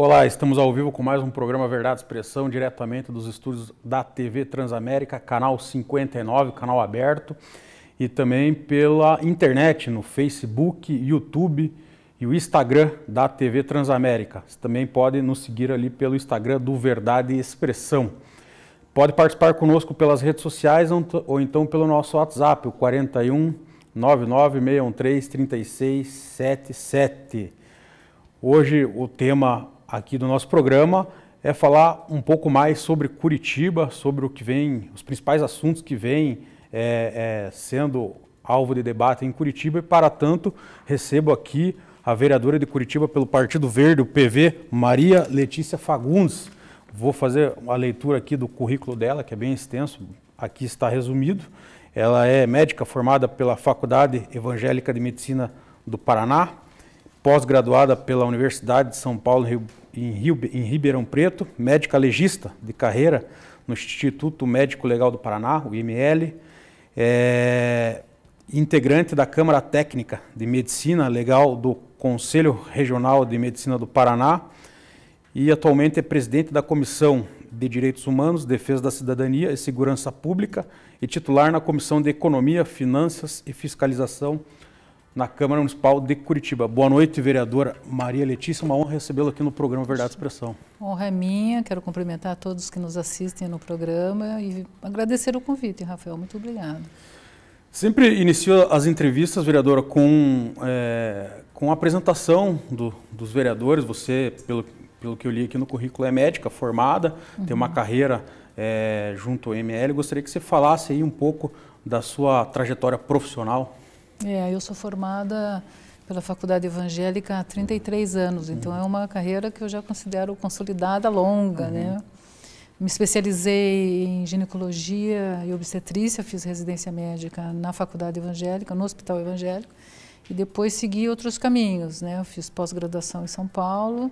Olá, estamos ao vivo com mais um programa Verdade e Expressão, diretamente dos estúdios da TV Transamérica, canal 59, canal aberto, e também pela internet, no Facebook, YouTube e o Instagram da TV Transamérica. Você também pode nos seguir ali pelo Instagram do Verdade e Expressão. Pode participar conosco pelas redes sociais ou então pelo nosso WhatsApp, o 41 99613 3677. Hoje o tema aqui do nosso programa é falar um pouco mais sobre Curitiba, sobre o que vem, os principais assuntos que vêm sendo alvo de debate em Curitiba, e para tanto recebo aqui a vereadora de Curitiba pelo Partido Verde, o PV, Maria Letícia Fagundes. Vou fazer uma leitura aqui do currículo dela, que é bem extenso, aqui está resumido. Ela é médica formada pela Faculdade Evangélica de Medicina do Paraná, pós-graduada pela Universidade de São Paulo em Ribeirão Preto, médica legista de carreira no Instituto Médico Legal do Paraná, o IML, integrante da Câmara Técnica de Medicina Legal do Conselho Regional de Medicina do Paraná e atualmente é presidente da Comissão de Direitos Humanos, Defesa da Cidadania e Segurança Pública e titular na Comissão de Economia, Finanças e Fiscalização na Câmara Municipal de Curitiba. Boa noite, vereadora Maria Letícia, uma honra recebê-la aqui no programa Verdade e Expressão. Honra é minha, quero cumprimentar todos que nos assistem no programa e agradecer o convite, Rafael, muito obrigada. Sempre inicio as entrevistas, vereadora, com a apresentação dos vereadores. Você, pelo que eu li aqui no currículo, é médica formada, tem uma carreira junto ao ML. Gostaria que você falasse aí um pouco da sua trajetória profissional. Eu sou formada pela Faculdade Evangélica há 33 anos, então é uma carreira que eu já considero consolidada, longa, né? Me especializei em ginecologia e obstetrícia, fiz residência médica na Faculdade Evangélica, no Hospital Evangélico, e depois segui outros caminhos, né? Eu fiz pós-graduação em São Paulo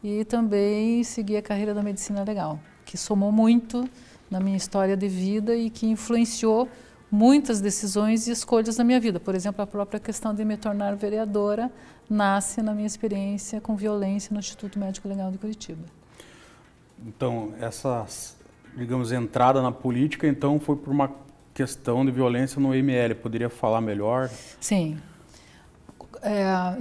e também segui a carreira da medicina legal, que somou muito na minha história de vida e que influenciou muitas decisões e escolhas na minha vida. Por exemplo, a própria questão de me tornar vereadora nasce na minha experiência com violência no Instituto Médico Legal de Curitiba. Então, essa, digamos, entrada na política, então, foi por uma questão de violência no ML. Poderia falar melhor? Sim.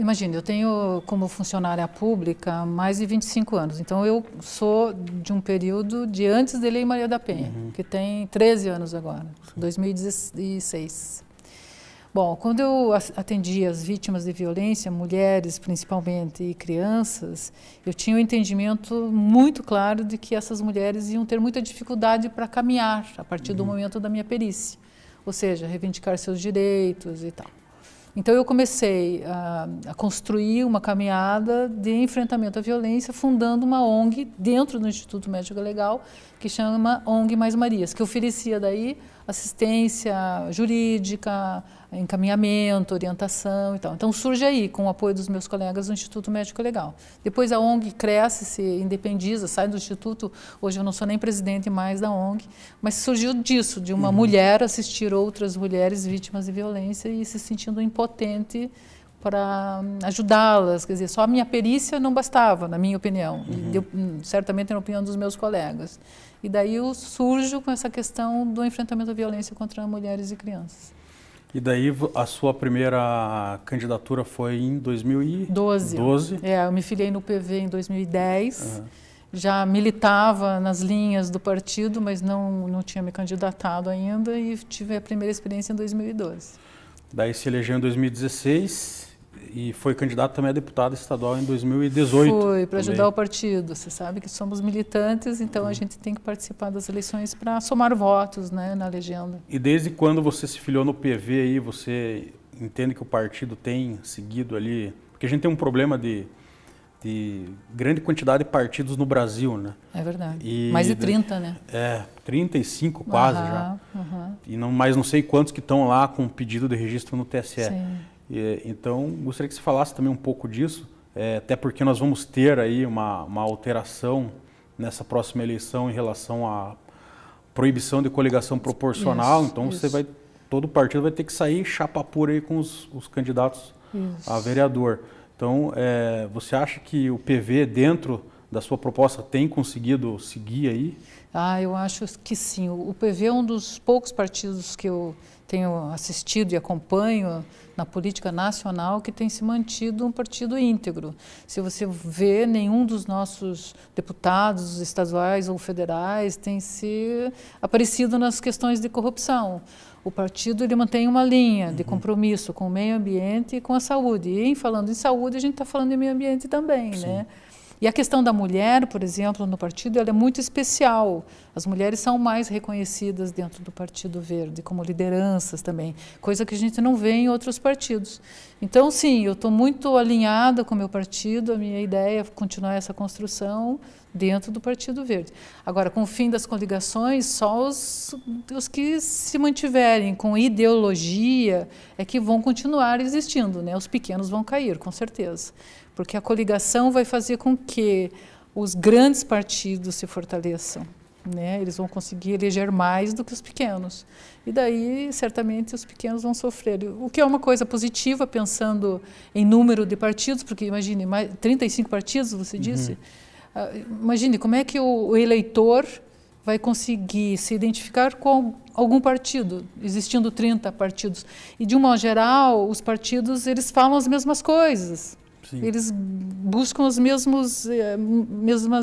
Imagine, eu tenho como funcionária pública mais de 25 anos, então eu sou de um período de antes de Lei Maria da Penha, que tem 13 anos agora, 2016. Bom, quando eu atendi as vítimas de violência, mulheres principalmente e crianças, eu tinha um entendimento muito claro de que essas mulheres iam ter muita dificuldade para caminhar a partir do momento da minha perícia, ou seja, reivindicar seus direitos e tal. Então eu comecei a construir uma caminhada de enfrentamento à violência, fundando uma ONG dentro do Instituto Médico Legal, que chama ONG Mais Marias, que oferecia daí assistência jurídica, encaminhamento, orientação e tal. Então surge aí, com o apoio dos meus colegas do Instituto Médico Legal. Depois a ONG cresce, se independiza, sai do Instituto. Hoje eu não sou nem presidente mais da ONG, mas surgiu disso, de uma mulher assistir outras mulheres vítimas de violência e se sentindo impotente para ajudá-las. Quer dizer, só a minha perícia não bastava, na minha opinião, e certamente na opinião dos meus colegas. E daí eu surjo com essa questão do enfrentamento à violência contra mulheres e crianças. E daí a sua primeira candidatura foi em 2012? Eu me filiei no PV em 2010, já militava nas linhas do partido, mas não tinha me candidatado ainda e tive a primeira experiência em 2012. Daí se elegeu em 2016 e foi candidato também a deputado estadual em 2018. Foi, para ajudar o partido. Você sabe que somos militantes, então a gente tem que participar das eleições para somar votos, né, na legenda. E desde quando você se filiou no PV aí, você entende que o partido tem seguido ali? Porque a gente tem um problema de grande quantidade de partidos no Brasil, né? É verdade. Mais de 30, né? 35 quase já. Mas não sei quantos que estão lá com pedido de registro no TSE. Sim. Então, gostaria que você falasse também um pouco disso, até porque nós vamos ter aí uma alteração nessa próxima eleição em relação à proibição de coligação proporcional. Então, todo partido vai ter que sair chapa pura aí com os candidatos a vereador. Então, você acha que o PV, dentro da sua proposta tem conseguido seguir aí? Eu acho que sim. O PV é um dos poucos partidos que eu tenho assistido e acompanho na política nacional que tem se mantido um partido íntegro. Se você vê, nenhum dos nossos deputados estaduais ou federais tem se aparecido nas questões de corrupção. O partido ele mantém uma linha de compromisso com o meio ambiente e com a saúde. E falando em saúde, a gente está falando de meio ambiente também, né? E a questão da mulher, por exemplo, no partido, ela é muito especial. As mulheres são mais reconhecidas dentro do Partido Verde, como lideranças também, coisa que a gente não vê em outros partidos. Então, sim, eu estou muito alinhada com o meu partido, a minha ideia é continuar essa construção dentro do Partido Verde. Agora, com o fim das coligações, só os que se mantiverem com ideologia é que vão continuar existindo, né? Os pequenos vão cair, com certeza. Porque a coligação vai fazer com que os grandes partidos se fortaleçam, né? Eles vão conseguir eleger mais do que os pequenos. E daí, certamente, os pequenos vão sofrer. O que é uma coisa positiva, pensando em número de partidos, porque imagine, 35 partidos, você disse. Imagine como é que o eleitor vai conseguir se identificar com algum partido, existindo 30 partidos. E, de um modo geral, os partidos eles falam as mesmas coisas. Sim. Eles buscam as mesmas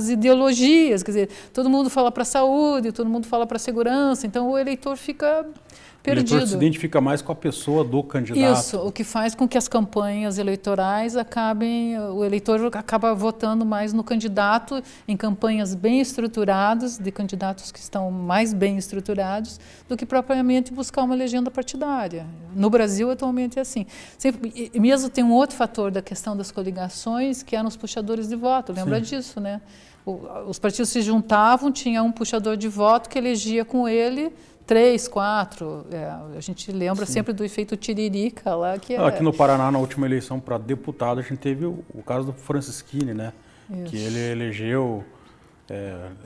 ideologias, quer dizer, todo mundo fala para a saúde, todo mundo fala para a segurança, então o eleitor fica perdido. O eleitor se identifica mais com a pessoa do candidato. Isso, o que faz com que as campanhas eleitorais o eleitor acaba votando mais no candidato em campanhas bem estruturadas, de candidatos que estão mais bem estruturados, do que propriamente buscar uma legenda partidária. No Brasil, atualmente, é assim. E mesmo tem um outro fator da questão das coligações, que é nos puxadores de voto, lembra disso, né? Os partidos se juntavam, tinha um puxador de voto que elegia com ele 3, 4, a gente lembra sempre do efeito Tiririca lá. Aqui no Paraná, na última eleição para deputado, a gente teve o caso do Francisquini, né? Isso. Que ele elegeu,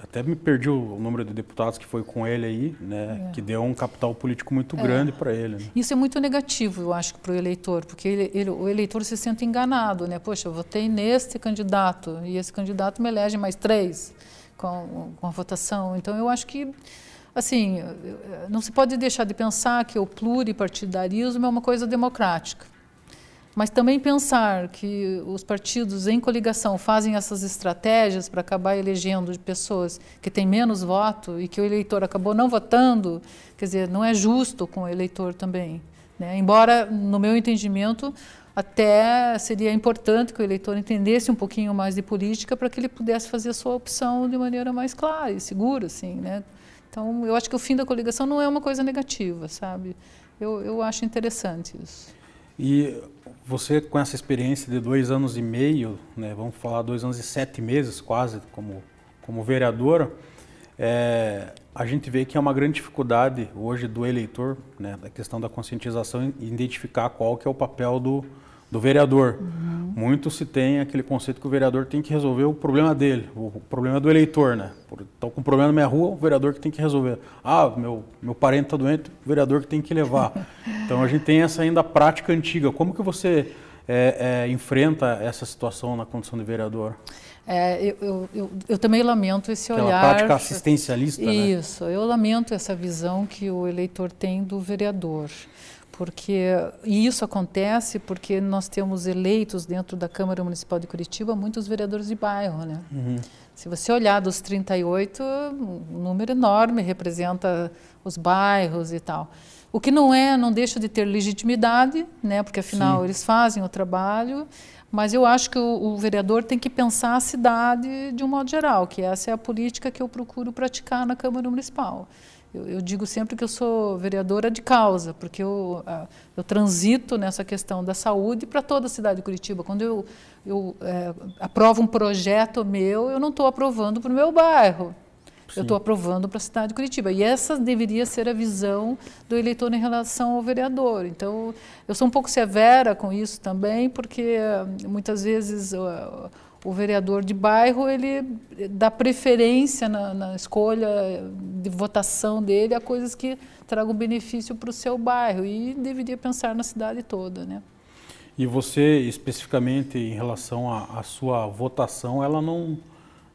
até me perdi o número de deputados que foi com ele aí, né? Que deu um capital político muito grande para ele. Né? Isso é muito negativo, eu acho, para o eleitor, porque o eleitor se sente enganado, né? Poxa, eu votei neste candidato e esse candidato me elege mais 3 com a votação. Então, eu acho que assim, não se pode deixar de pensar que o pluripartidarismo é uma coisa democrática, mas também pensar que os partidos em coligação fazem essas estratégias para acabar elegendo pessoas que têm menos voto e que o eleitor acabou não votando, quer dizer, não é justo com o eleitor também, né? Embora, no meu entendimento, até seria importante que o eleitor entendesse um pouquinho mais de política para que ele pudesse fazer a sua opção de maneira mais clara e segura, assim, né? Então, eu acho que o fim da coligação não é uma coisa negativa, sabe? Eu acho interessante isso. E você, com essa experiência de 2 anos e meio, né, vamos falar 2 anos e 7 meses quase, como vereadora, a gente vê que é uma grande dificuldade hoje do eleitor, né, da questão da conscientização e identificar qual que é o papel do vereador. Muito se tem aquele conceito que o vereador tem que resolver o problema dele, o problema do eleitor, né? Estou com um problema na minha rua, o vereador que tem que resolver. Meu parente está doente, o vereador que tem que levar. Então a gente tem essa ainda prática antiga. Como que você enfrenta essa situação na condição de vereador? Eu também lamento esse olhar. Aquela prática assistencialista, né? Isso, eu lamento essa visão que o eleitor tem do vereador. E isso acontece porque nós temos eleitos dentro da Câmara Municipal de Curitiba muitos vereadores de bairro, né? Se você olhar dos 38, um número enorme representa os bairros e tal. O que não deixa de ter legitimidade, né? Porque afinal eles fazem o trabalho, mas eu acho que o vereador tem que pensar a cidade de um modo geral, que essa é a política que eu procuro praticar na Câmara Municipal. Eu digo sempre que eu sou vereadora de causa, porque eu transito nessa questão da saúde para toda a cidade de Curitiba. Quando eu aprovo um projeto meu, eu não estou aprovando para o meu bairro, eu estou aprovando para a cidade de Curitiba. E essa deveria ser a visão do eleitor em relação ao vereador. Então, eu sou um pouco severa com isso também, porque muitas vezes o vereador de bairro, ele dá preferência na escolha de votação dele a coisas que tragam benefício para o seu bairro e deveria pensar na cidade toda, né? E você, especificamente em relação à sua votação, ela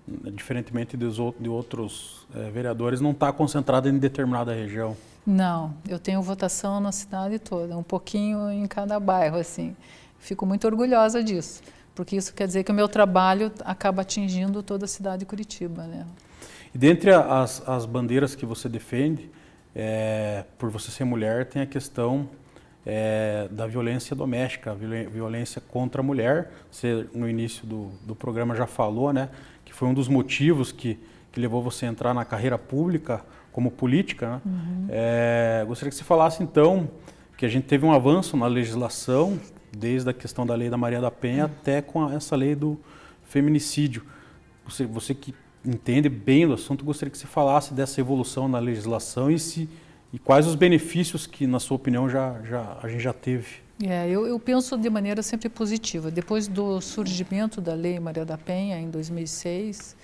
diferentemente de outros vereadores, não está concentrada em determinada região. Não, eu tenho votação na cidade toda, um pouquinho em cada bairro, assim. Fico muito orgulhosa disso, porque isso quer dizer que o meu trabalho acaba atingindo toda a cidade de Curitiba, né? E dentre as bandeiras que você defende, por você ser mulher, tem a questão da violência doméstica, a violência contra a mulher. Você, no início do programa, já falou, né, que foi um dos motivos que levou você a entrar na carreira pública, como política, né? Gostaria que você falasse, então, que a gente teve um avanço na legislação, desde a questão da lei da Maria da Penha até com essa lei do feminicídio. Você que entende bem do assunto, gostaria que você falasse dessa evolução na legislação e quais os benefícios que, na sua opinião, a gente já teve. Eu penso de maneira sempre positiva. Depois do surgimento da lei Maria da Penha, em 2006,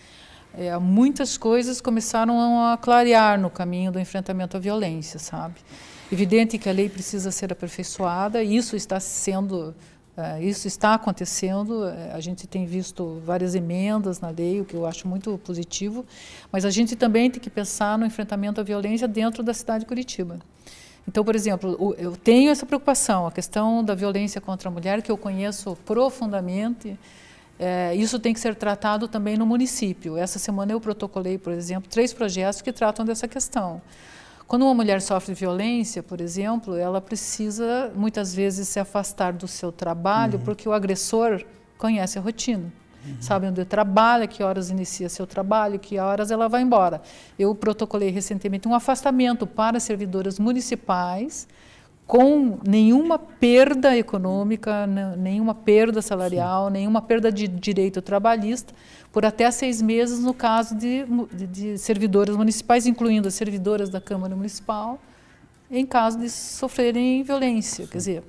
muitas coisas começaram a clarear no caminho do enfrentamento à violência, sabe? Evidente que a lei precisa ser aperfeiçoada, e isso está acontecendo. A gente tem visto várias emendas na lei, o que eu acho muito positivo, mas a gente também tem que pensar no enfrentamento à violência dentro da cidade de Curitiba. Então, por exemplo, eu tenho essa preocupação, a questão da violência contra a mulher, que eu conheço profundamente. Isso tem que ser tratado também no município. Essa semana eu protocolei, por exemplo, 3 projetos que tratam dessa questão. Quando uma mulher sofre violência, por exemplo, ela precisa muitas vezes se afastar do seu trabalho, porque o agressor conhece a rotina. Sabe onde trabalha, que horas inicia seu trabalho, que horas ela vai embora. Eu protocolei recentemente um afastamento para servidoras municipais, com nenhuma perda econômica, nenhuma perda salarial, nenhuma perda de direito trabalhista, por até 6 meses no caso de servidoras municipais, incluindo as servidoras da Câmara Municipal, em caso de sofrerem violência. Quer dizer,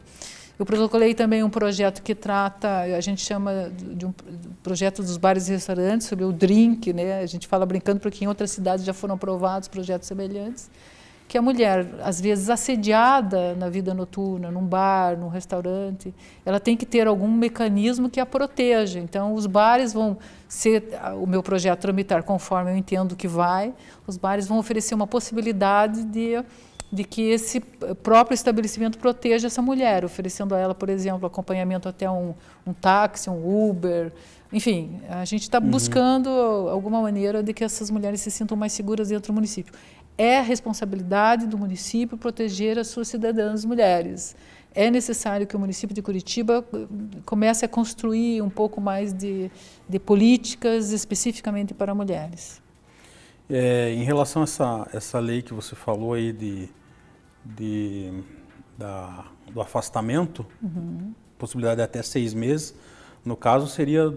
eu protocolei também um projeto que trata, a gente chama de um projeto dos bares e restaurantes, sobre o drink, né? A gente fala brincando porque em outras cidades já foram aprovados projetos semelhantes, que a mulher, às vezes assediada na vida noturna, num bar, num restaurante, ela tem que ter algum mecanismo que a proteja. Então, os bares vão ser, o meu projeto tramitar conforme eu entendo que vai, os bares vão oferecer uma possibilidade de que esse próprio estabelecimento proteja essa mulher, oferecendo a ela, por exemplo, acompanhamento até um táxi, um Uber. Enfim, a gente está buscando alguma maneira de que essas mulheres se sintam mais seguras dentro do município. É responsabilidade do município proteger as suas cidadãs mulheres. É necessário que o município de Curitiba comece a construir um pouco mais de políticas especificamente para mulheres. Em relação a essa lei que você falou aí do afastamento, possibilidade de até 6 meses, no caso seria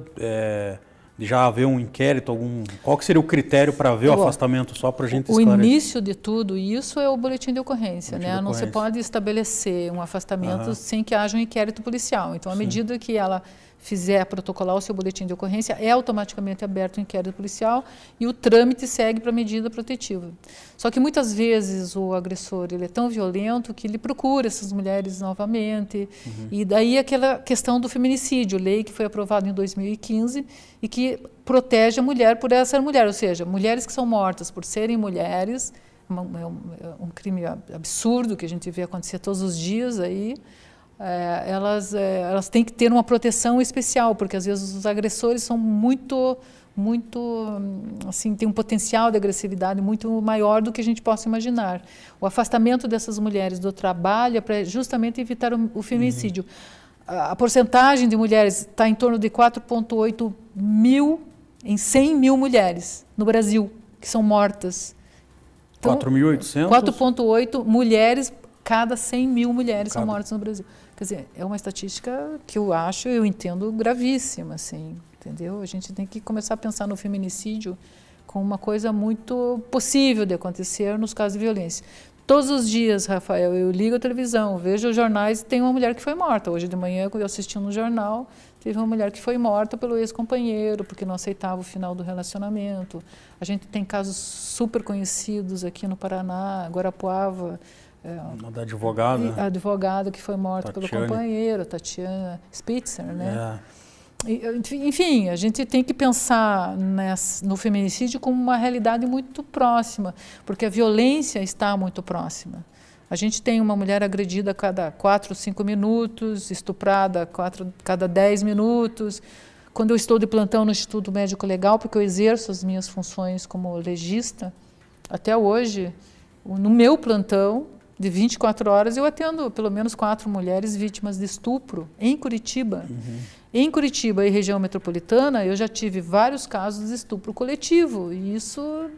de já haver um inquérito, qual que seria o critério para ver o afastamento, só para a gente esclarecer? O início de tudo isso é o boletim de ocorrência, né? Não se pode estabelecer um afastamento sem que haja um inquérito policial. Então, à medida que ela fizer protocolar o seu boletim de ocorrência, é automaticamente aberto o inquérito policial e o trâmite segue para a medida protetiva. Só que muitas vezes o agressor ele é tão violento que ele procura essas mulheres novamente. E daí aquela questão do feminicídio, lei que foi aprovada em 2015 e que protege a mulher por ela ser mulher, ou seja, mulheres que são mortas por serem mulheres, um crime absurdo que a gente vê acontecer todos os dias aí. Elas têm que ter uma proteção especial, porque às vezes os agressores são muito, assim, tem um potencial de agressividade muito maior do que a gente possa imaginar. O afastamento dessas mulheres do trabalho é para justamente evitar o feminicídio. A porcentagem de mulheres está em torno de 4,8 mil em 100 mil mulheres no Brasil que são mortas. Então, 4.800? 4,8 mulheres, cada 100 mil mulheres são mortas no Brasil. Quer dizer, é uma estatística que eu entendo gravíssima, assim, entendeu? A gente tem que começar a pensar no feminicídio como uma coisa muito possível de acontecer nos casos de violência. Todos os dias, Rafael, eu ligo a televisão, vejo os jornais e tem uma mulher que foi morta. Hoje de manhã, quando eu assisti no jornal, teve uma mulher que foi morta pelo ex-companheiro, porque não aceitava o final do relacionamento. A gente tem casos super conhecidos aqui no Paraná, Guarapuava, uma da advogada. A advogada que foi morta pelo companheiro, Tatiana Spitzer, né? Enfim, a gente tem que pensar no feminicídio como uma realidade muito próxima, porque a violência está muito próxima. A gente tem uma mulher agredida a cada 4, 5 minutos, estuprada cada 10 minutos. Quando eu estou de plantão no Instituto Médico Legal, porque eu exerço as minhas funções como legista, até hoje, no meu plantão de 24 horas, eu atendo pelo menos 4 mulheres vítimas de estupro em Curitiba. Em Curitiba e região metropolitana, eu já tive vários casos de estupro coletivo. E isso,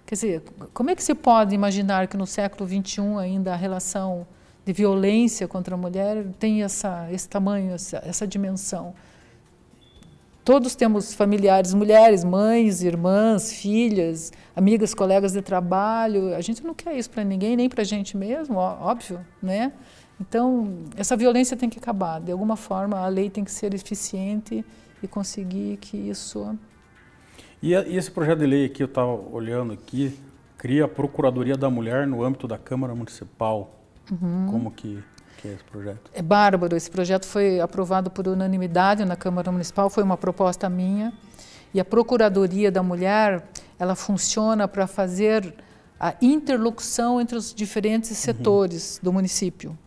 quer dizer, como é que se pode imaginar que no século XXI ainda a relação de violência contra a mulher tem esse tamanho, essa dimensão? Todos temos familiares, mulheres, mães, irmãs, filhas, amigas, colegas de trabalho. A gente não quer isso para ninguém, nem para a gente mesmo, óbvio, né? Então, essa violência tem que acabar. De alguma forma, a lei tem que ser eficiente e conseguir que isso... E esse projeto de lei aqui, eu estava olhando aqui, cria a Procuradoria da Mulher no âmbito da Câmara Municipal. Como que é esse projeto? É bárbaro. Esse projeto foi aprovado por unanimidade na Câmara Municipal, foi uma proposta minha. E a Procuradoria da Mulher, ela funciona para fazer a interlocução entre os diferentes setores do município.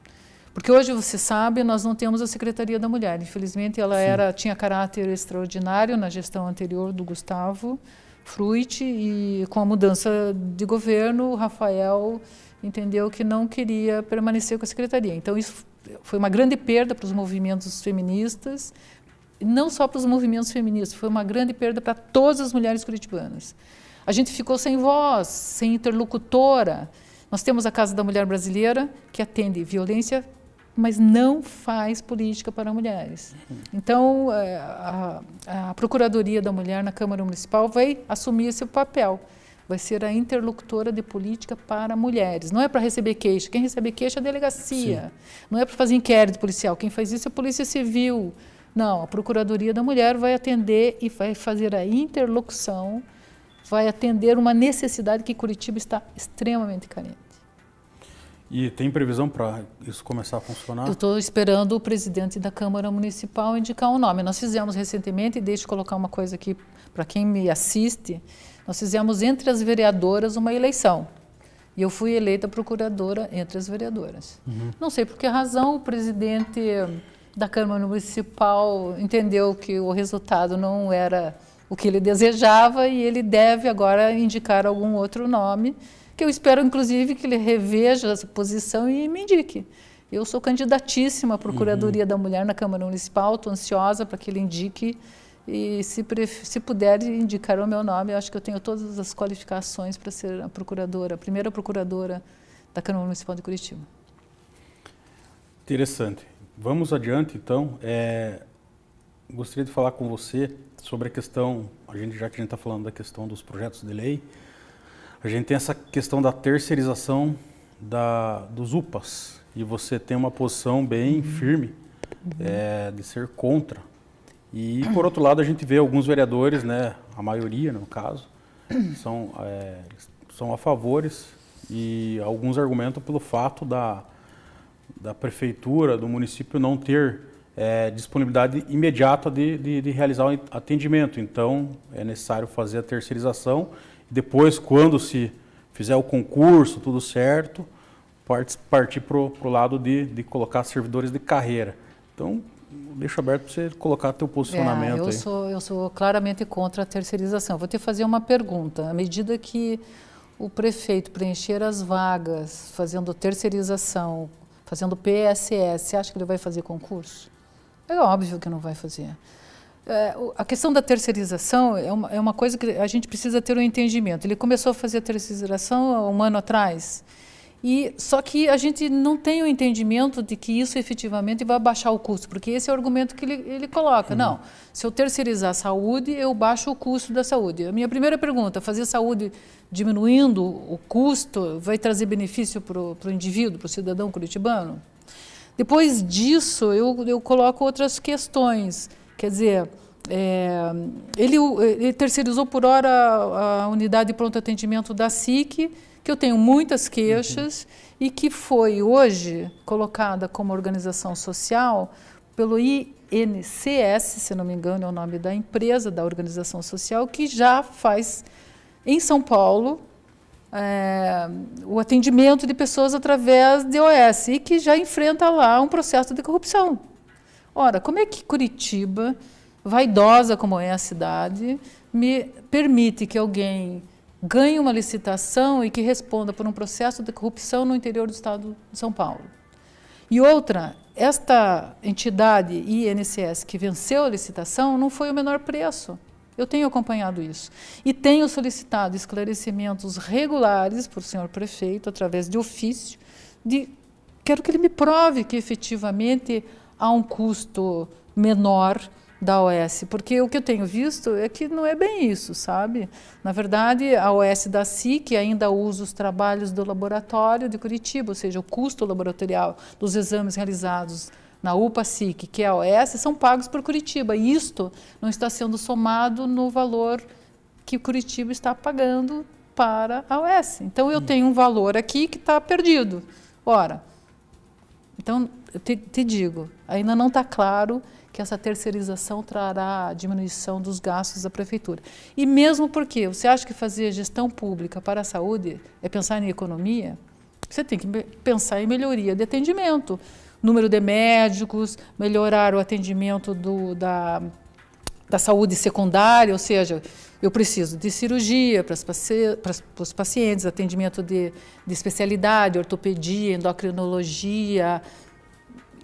Porque hoje, você sabe, nós não temos a Secretaria da Mulher. Infelizmente, ela tinha caráter extraordinário na gestão anterior do Gustavo Fruit, e com a mudança de governo, o Rafael entendeu que não queria permanecer com a Secretaria. Então, isso foi uma grande perda para os movimentos feministas, e não só para os movimentos feministas, foi uma grande perda para todas as mulheres curitibanas. A gente ficou sem voz, sem interlocutora. Nós temos a Casa da Mulher Brasileira, que atende violência, mas não faz política para mulheres. Então, a Procuradoria da Mulher na Câmara Municipal vai assumir esse papel. Vai ser a interlocutora de política para mulheres. Não é para receber queixa. Quem recebe queixa é a delegacia. Sim. Não é para fazer inquérito policial. Quem faz isso é a Polícia Civil. Não, a Procuradoria da Mulher vai atender e vai fazer a interlocução, vai atender uma necessidade que Curitiba está extremamente carente. E tem previsão para isso começar a funcionar? Eu estou esperando o presidente da Câmara Municipal indicar um nome. Nós fizemos recentemente, e deixa eu colocar uma coisa aqui para quem me assiste, nós fizemos entre as vereadoras uma eleição. E eu fui eleita procuradora entre as vereadoras. Não sei por que razão o presidente da Câmara Municipal entendeu que o resultado não era o que ele desejava e ele deve agora indicar algum outro nome, que eu espero, inclusive, que ele reveja essa posição e me indique. Eu sou candidatíssima à Procuradoria da Mulher na Câmara Municipal, estou ansiosa para que ele indique e, se puder indicar o meu nome, eu acho que eu tenho todas as qualificações para ser a primeira procuradora da Câmara Municipal de Curitiba. Interessante. Vamos adiante, então. Gostaria de falar com você sobre a questão, já que a gente está falando da questão dos projetos de lei, a gente tem essa questão da terceirização dos UPAs, e você tem uma posição bem firme de ser contra. E, por outro lado, a gente vê alguns vereadores, né, a maioria, no caso, são a favores, e alguns argumentam pelo fato da prefeitura, do município, não ter disponibilidade imediata de realizar o atendimento. Então, é necessário fazer a terceirização. Depois, quando se fizer o concurso, tudo certo, partir para o lado de colocar servidores de carreira. Então, deixo aberto para você colocar teu posicionamento. Eu sou claramente contra a terceirização. Vou te fazer uma pergunta. À medida que o prefeito preencher as vagas, fazendo terceirização, fazendo PSS, você acha que ele vai fazer concurso? É óbvio que não vai fazer. A questão da terceirização é uma coisa que a gente precisa ter um entendimento. Ele começou a fazer a terceirização há um ano atrás, só que a gente não tem o entendimento de que isso efetivamente vai baixar o custo, porque esse é o argumento que ele coloca. Não, se eu terceirizar a saúde, eu baixo o custo da saúde. A minha primeira pergunta, fazer saúde diminuindo o custo vai trazer benefício para o indivíduo, para o cidadão curitibano? Depois disso, eu coloco outras questões. Quer dizer, ele terceirizou por hora a unidade de pronto atendimento da SIC, que eu tenho muitas queixas, e que foi hoje colocada como organização social pelo INCS, se não me engano é o nome da empresa, da organização social, que já faz em São Paulo o atendimento de pessoas através de OS e que já enfrenta lá um processo de corrupção. Ora, como é que Curitiba, vaidosa como é a cidade, me permite que alguém ganhe uma licitação e que responda por um processo de corrupção no interior do estado de São Paulo? E outra, esta entidade INCS que venceu a licitação não foi o menor preço. Eu tenho acompanhado isso. E tenho solicitado esclarecimentos regulares para o senhor prefeito, através de ofício, quero que ele me prove que efetivamente há um custo menor da OS, porque o que eu tenho visto é que não é bem isso, sabe? Na verdade, a OS da SIC ainda usa os trabalhos do laboratório de Curitiba, ou seja, o custo laboratorial dos exames realizados na UPA-SIC, que é a OS, são pagos por Curitiba. E isto não está sendo somado no valor que Curitiba está pagando para a OS. Então, eu tenho um valor aqui que está perdido. Ora, então, eu te digo, ainda não está claro que essa terceirização trará a diminuição dos gastos da prefeitura. E mesmo porque você acha que fazer gestão pública para a saúde é pensar em economia, você tem que pensar em melhoria de atendimento, número de médicos, melhorar o atendimento da saúde secundária, ou seja, eu preciso de cirurgia para os pacientes, atendimento de especialidade, ortopedia, endocrinologia.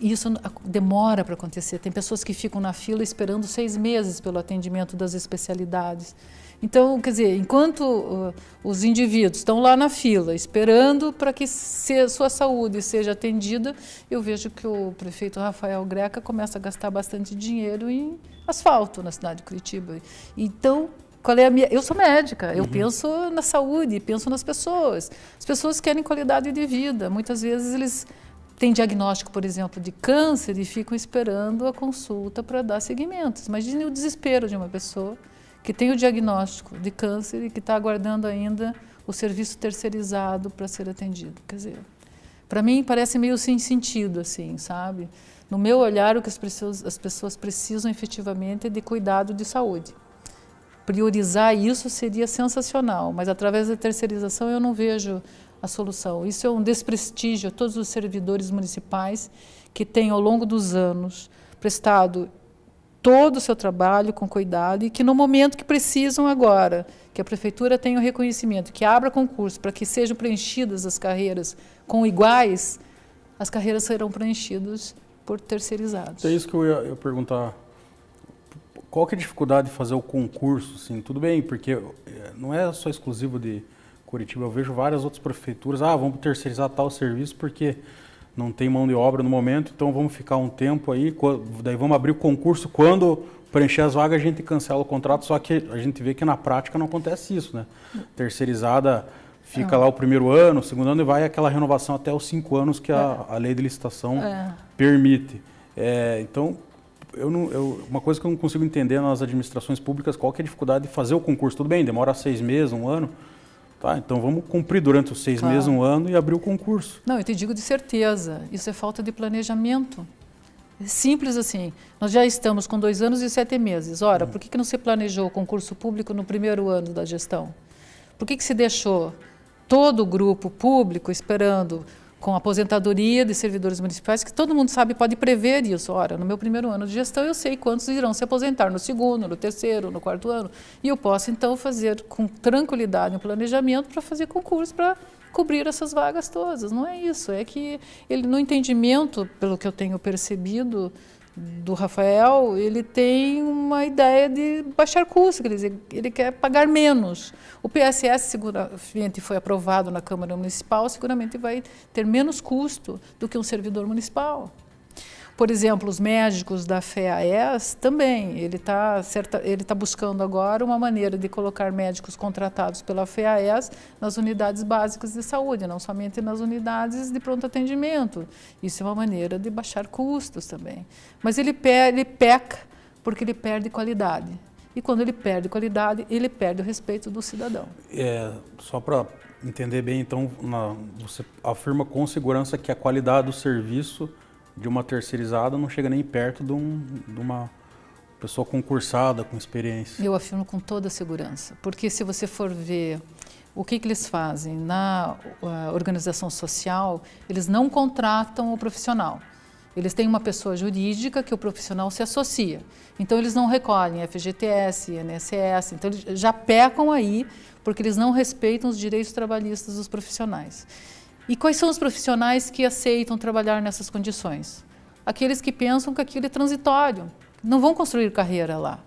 Isso demora para acontecer. Tem pessoas que ficam na fila esperando 6 meses pelo atendimento das especialidades. Então, quer dizer, enquanto os indivíduos estão lá na fila esperando para que sua saúde seja atendida, eu vejo que o prefeito Rafael Greca começa a gastar bastante dinheiro em asfalto na cidade de Curitiba. Então, qual é a minha... Eu sou médica, eu penso na saúde, penso nas pessoas. As pessoas querem qualidade de vida. Muitas vezes eles têm diagnóstico, por exemplo, de câncer e ficam esperando a consulta para dar seguimento. Imagine o desespero de uma pessoa que tem o diagnóstico de câncer e que está aguardando ainda o serviço terceirizado para ser atendido. Quer dizer, para mim parece meio sem sentido, assim, sabe? No meu olhar, o que as pessoas precisam efetivamente é de cuidado de saúde. Priorizar isso seria sensacional, mas através da terceirização eu não vejo a solução. Isso é um desprestígio a todos os servidores municipais que têm, ao longo dos anos, prestado todo o seu trabalho com cuidado e que no momento que precisam agora, que a prefeitura tenha o reconhecimento, que abra concurso para que sejam preenchidas as carreiras com iguais, as carreiras serão preenchidas por terceirizados. É isso que eu ia perguntar. Qual que é a dificuldade de fazer o concurso? Assim, tudo bem, porque não é só exclusivo de Curitiba, eu vejo várias outras prefeituras, vamos terceirizar tal serviço porque não tem mão de obra no momento, então vamos ficar um tempo aí, daí vamos abrir o concurso, quando preencher as vagas a gente cancela o contrato, só que a gente vê que na prática não acontece isso, né? Terceirizada fica lá o primeiro ano, o segundo ano e vai aquela renovação até os 5 anos que a lei de licitação permite. Então, uma coisa que eu não consigo entender nas administrações públicas, qual que é a dificuldade de fazer o concurso? Tudo bem, demora 6 meses, 1 ano, tá, então vamos cumprir durante os 6 meses, 1 ano e abrir o concurso. Não, eu te digo de certeza, isso é falta de planejamento. É simples assim, nós já estamos com 2 anos e 7 meses. Ora, por que não se planejou o concurso público no primeiro ano da gestão? Por que se deixou todo o grupo público esperando com aposentadoria de servidores municipais, que todo mundo sabe, pode prever isso. Ora, no meu primeiro ano de gestão eu sei quantos irão se aposentar no segundo, no terceiro, no 4º ano, e eu posso então fazer com tranquilidade um planejamento para fazer concurso para cobrir essas vagas todas. Não é isso, é que ele, no entendimento, pelo que eu tenho percebido do Rafael, ele tem uma ideia de baixar custos, quer dizer, ele quer pagar menos. O PSS, seguramente foi aprovado na Câmara Municipal, seguramente vai ter menos custo do que um servidor municipal. Por exemplo, os médicos da FEAES também, ele está buscando agora uma maneira de colocar médicos contratados pela FEAES nas unidades básicas de saúde, não somente nas unidades de pronto atendimento. Isso é uma maneira de baixar custos também. Mas ele peca porque ele perde qualidade. E quando ele perde qualidade, ele perde o respeito do cidadão. Só para entender bem, então, você afirma com segurança que a qualidade do serviço de uma terceirizada não chega nem perto de uma pessoa concursada, com experiência. Eu afirmo com toda segurança, porque se você for ver o que eles fazem na organização social, eles não contratam o profissional. Eles têm uma pessoa jurídica que o profissional se associa. Então, eles não recolhem FGTS, INSS, então eles já pecam aí, porque eles não respeitam os direitos trabalhistas dos profissionais. E quais são os profissionais que aceitam trabalhar nessas condições? Aqueles que pensam que aquilo é transitório, não vão construir carreira lá.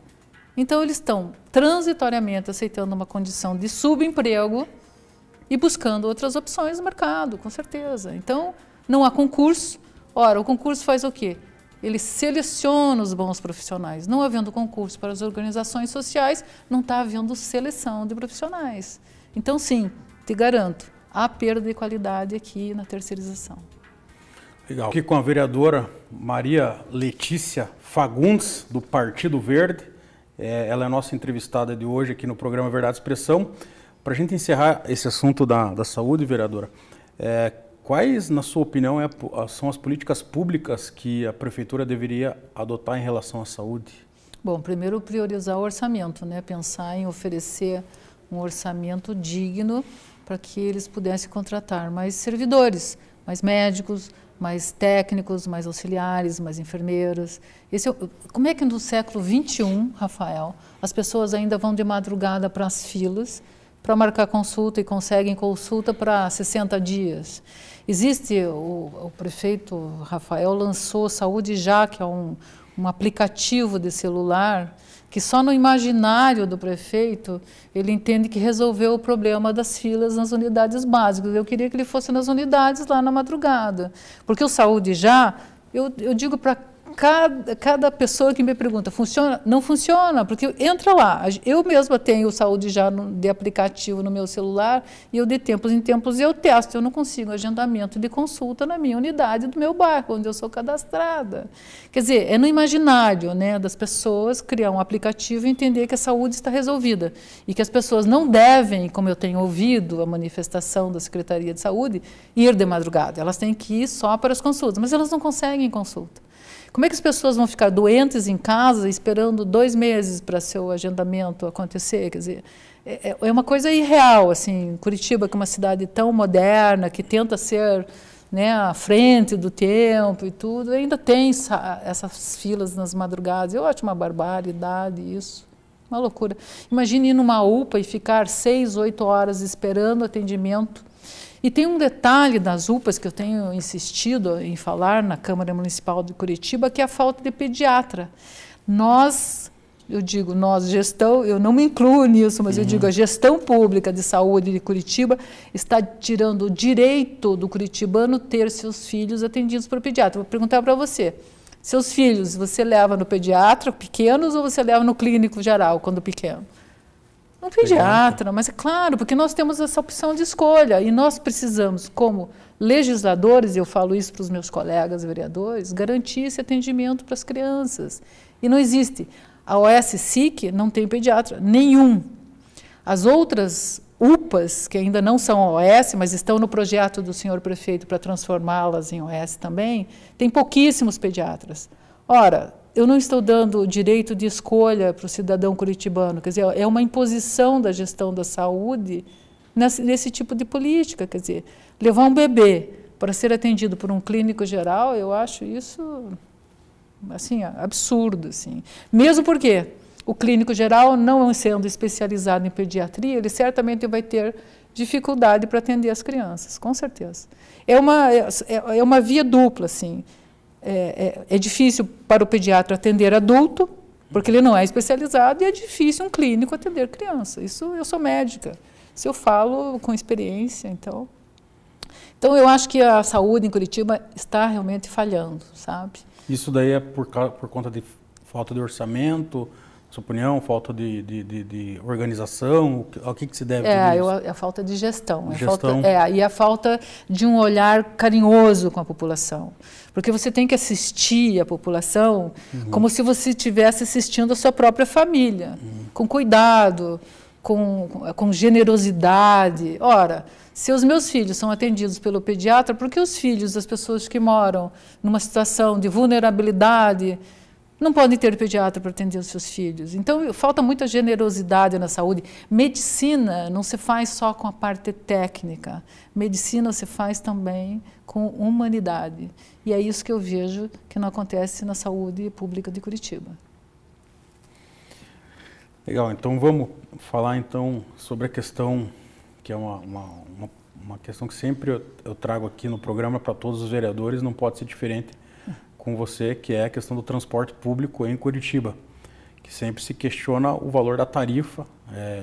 Então, eles estão transitoriamente aceitando uma condição de subemprego e buscando outras opções no mercado, com certeza. Então, não há concurso. Ora, o concurso faz o quê? Ele seleciona os bons profissionais. Não havendo concurso para as organizações sociais, não está havendo seleção de profissionais. Então, sim, te garanto, há perda de qualidade aqui na terceirização. Legal. Aqui com a vereadora Maria Letícia Fagundes, do Partido Verde. Ela é a nossa entrevistada de hoje aqui no programa Verdade e Expressão. Para a gente encerrar esse assunto da saúde, vereadora, quais, na sua opinião, são as políticas públicas que a Prefeitura deveria adotar em relação à saúde? Bom, primeiro priorizar o orçamento, né? Pensar em oferecer um orçamento digno para que eles pudessem contratar mais servidores, mais médicos, mais técnicos, mais auxiliares, mais enfermeiras. Como é que no século XXI, Rafael, as pessoas ainda vão de madrugada para as filas para marcar consulta e conseguem consulta para 60 dias? Existe, o prefeito Rafael lançou Saúde Já, que é um aplicativo de celular, que só no imaginário do prefeito ele entende que resolveu o problema das filas nas unidades básicas. Eu queria que ele fosse nas unidades lá na madrugada, porque o Saúde Já, eu digo para cada pessoa que me pergunta, funciona? Não funciona, porque entra lá. Eu mesma tenho o Saúde Já de aplicativo no meu celular e eu de tempos em tempos eu testo. Eu não consigo agendamento de consulta na minha unidade do meu bairro, onde eu sou cadastrada. Quer dizer, é no imaginário, né, das pessoas criar um aplicativo e entender que a saúde está resolvida e que as pessoas não devem, como eu tenho ouvido a manifestação da Secretaria de Saúde, ir de madrugada. Elas têm que ir só para as consultas, mas elas não conseguem consulta. Como é que as pessoas vão ficar doentes em casa esperando 2 meses para seu agendamento acontecer? Quer dizer, é uma coisa irreal, assim. Curitiba, que é uma cidade tão moderna, que tenta ser, né, à frente do tempo e tudo, ainda tem essas filas nas madrugadas. Eu acho uma barbaridade isso, uma loucura. Imagine ir numa UPA e ficar 6, 8 horas esperando atendimento. E tem um detalhe das UPAs que eu tenho insistido em falar na Câmara Municipal de Curitiba, que é a falta de pediatra. Eu digo nós, gestão, eu não me incluo nisso, mas eu digo a gestão pública de saúde de Curitiba está tirando o direito do curitibano ter seus filhos atendidos por pediatra. Vou perguntar para você, seus filhos você leva no pediatra pequenos ou você leva no clínico geral quando pequeno? Um pediatra, mas é claro, porque nós temos essa opção de escolha e nós precisamos, como legisladores, e eu falo isso para os meus colegas vereadores, garantir esse atendimento para as crianças. E não existe. A OS-SIC não tem pediatra, nenhum. As outras UPAs, que ainda não são OS, mas estão no projeto do senhor prefeito para transformá-las em OS também, tem pouquíssimos pediatras. Ora, eu não estou dando o direito de escolha para o cidadão curitibano, quer dizer, é uma imposição da gestão da saúde nesse tipo de política, quer dizer, levar um bebê para ser atendido por um clínico geral, eu acho isso, assim, absurdo, assim. Mesmo porque o clínico geral, não sendo especializado em pediatria, ele certamente vai ter dificuldade para atender as crianças, com certeza. É uma via dupla, assim. É difícil para o pediatra atender adulto, porque ele não é especializado, e é difícil um clínico atender criança. Isso eu sou médica, isso eu falo com experiência. Então eu acho que a saúde em Curitiba está realmente falhando, sabe? Isso daí é por conta de falta de orçamento, sua opinião, falta de organização? Ao que se deve isso? A falta de gestão. E a falta de um olhar carinhoso com a população. Porque você tem que assistir a população como se você estivesse assistindo a sua própria família, com cuidado, com generosidade. Ora, se os meus filhos são atendidos pelo pediatra, por que os filhos das pessoas que moram numa situação de vulnerabilidade não podem ter pediatra para atender os seus filhos? Então, falta muita generosidade na saúde. Medicina não se faz só com a parte técnica. Medicina se faz também com humanidade. E é isso que eu vejo que não acontece na saúde pública de Curitiba. Legal, então vamos falar então sobre a questão, que é uma questão que sempre eu trago aqui no programa para todos os vereadores, não pode ser diferente com você, que é a questão do transporte público em Curitiba, que sempre se questiona o valor da tarifa,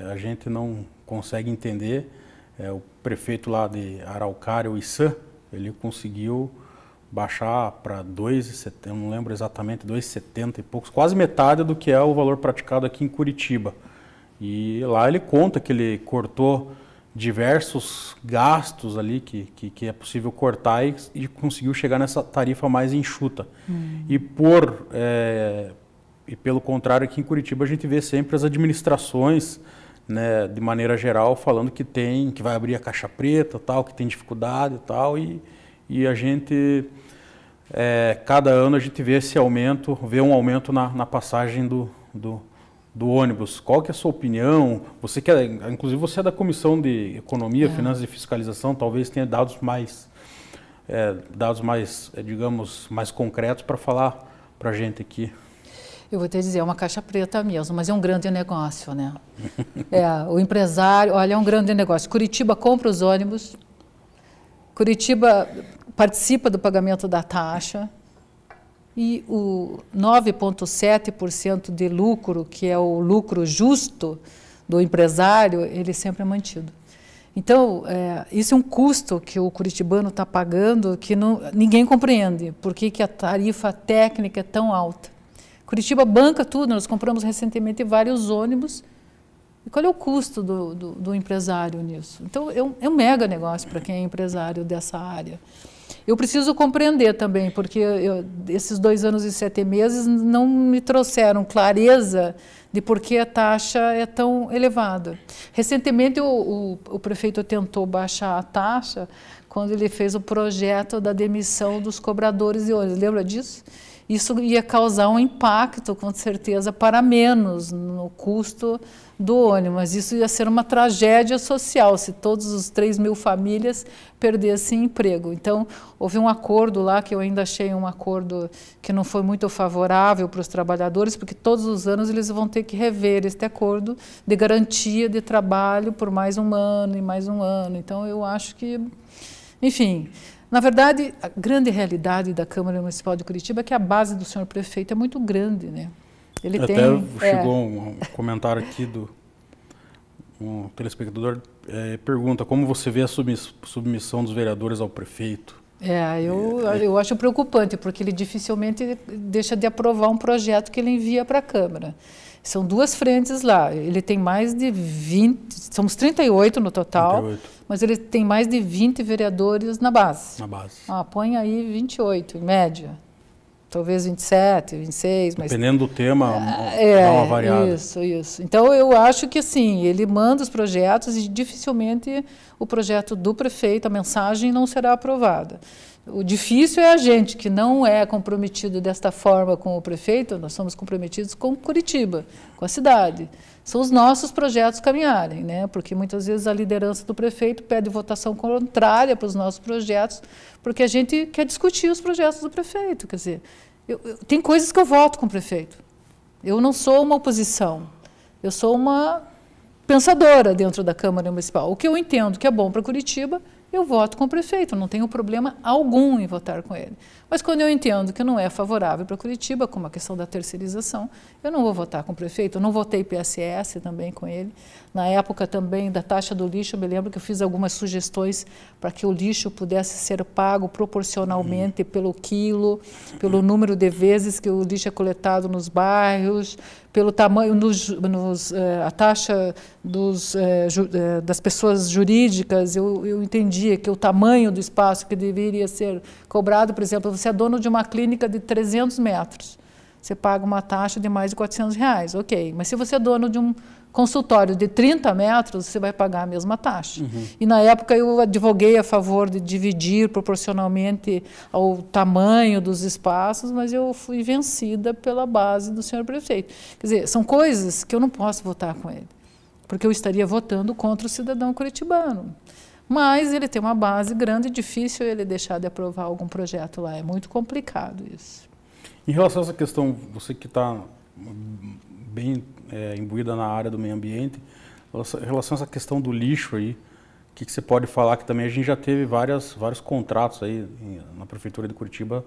a gente não consegue entender, o prefeito lá de Araucária, o Issan, ele conseguiu baixar para 2,70, eu não lembro exatamente, 2,70 e poucos, quase metade do que é o valor praticado aqui em Curitiba. E lá ele conta que ele cortou diversos gastos ali que é possível cortar e conseguiu chegar nessa tarifa mais enxuta. E pelo contrário, aqui em Curitiba a gente vê sempre as administrações, né, de maneira geral, falando que vai abrir a caixa preta, tal, que tem dificuldade e tal, e a gente, cada ano a gente vê esse aumento, vê um aumento na passagem do ônibus. Qual que é a sua opinião? Você que inclusive você é da Comissão de Economia, Finanças e Fiscalização, talvez tenha dados mais, digamos, mais concretos para falar para a gente aqui. Eu vou te dizer, é uma caixa preta mesmo, mas é um grande negócio, né? O empresário, olha, é um grande negócio. Curitiba compra os ônibus, Curitiba participa do pagamento da taxa, e o 9,7% de lucro, que é o lucro justo do empresário, ele sempre é mantido. Então, isso é um custo que o curitibano está pagando que ninguém compreende. Por que a tarifa técnica é tão alta? Curitiba banca tudo, nós compramos recentemente vários ônibus. E qual é o custo do empresário nisso? Então, é um mega negócio para quem é empresário dessa área. Eu preciso compreender também, porque esses 2 anos e 7 meses não me trouxeram clareza de por que a taxa é tão elevada. Recentemente, o prefeito tentou baixar a taxa quando ele fez o projeto da demissão dos cobradores de ônibus. Lembra disso? Isso ia causar um impacto, com certeza, para menos no custo do ônibus, mas isso ia ser uma tragédia social se todos os 3.000 famílias perdessem emprego. Então, houve um acordo lá, que eu ainda achei um acordo que não foi muito favorável para os trabalhadores, porque todos os anos eles vão ter que rever este acordo de garantia de trabalho por mais um ano e mais um ano. Então, eu acho que, enfim... Na verdade, a grande realidade da Câmara Municipal de Curitiba é que a base do senhor prefeito é muito grande, né? Ele chegou um comentário aqui um telespectador, pergunta como você vê a submissão dos vereadores ao prefeito? Eu acho preocupante, porque ele dificilmente deixa de aprovar um projeto que ele envia para a Câmara. São 2 frentes lá, ele tem mais de 20, somos 38 no total, 38. Mas ele tem mais de 20 vereadores na base. Põe aí 28, em média. Talvez 27, 26. Dependendo do tema, dá uma variada. Isso. Então, eu acho que, assim, ele manda os projetos e dificilmente o projeto do prefeito, a mensagem, não será aprovada. O difícil é a gente que não é comprometido desta forma com o prefeito, nós somos comprometidos com Curitiba, com a cidade. São os nossos projetos caminharem, né? Porque muitas vezes a liderança do prefeito pede votação contrária para os nossos projetos, porque a gente quer discutir os projetos do prefeito. Quer dizer, tem coisas que eu voto com o prefeito. Eu não sou uma oposição, eu sou uma pensadora dentro da Câmara Municipal. O que eu entendo que é bom para Curitiba, eu voto com o prefeito, não tenho problema algum em votar com ele. Mas quando eu entendo que não é favorável para Curitiba, como a questão da terceirização, eu não vou votar com o prefeito, eu não votei PSS também com ele. Na época também da taxa do lixo, eu me lembro que eu fiz algumas sugestões para que o lixo pudesse ser pago proporcionalmente pelo quilo, pelo número de vezes que o lixo é coletado nos bairros, pelo tamanho, a taxa das pessoas jurídicas, eu entendia que o tamanho do espaço que deveria ser cobrado, por exemplo, você é dono de uma clínica de 300 metros, você paga uma taxa de mais de R$400, ok, mas se você é dono de um consultório de 30 metros, você vai pagar a mesma taxa. E na época eu advoguei a favor de dividir proporcionalmente ao tamanho dos espaços, mas eu fui vencida pela base do senhor prefeito. Quer dizer, são coisas que eu não posso votar com ele, porque eu estaria votando contra o cidadão curitibano. Mas ele tem uma base grande e difícil ele deixar de aprovar algum projeto lá. É muito complicado isso. Em relação a essa questão, você que está bem imbuída na área do meio ambiente, em relação a essa questão do lixo aí, o que você pode falar? Que também a gente já teve vários contratos aí na Prefeitura de Curitiba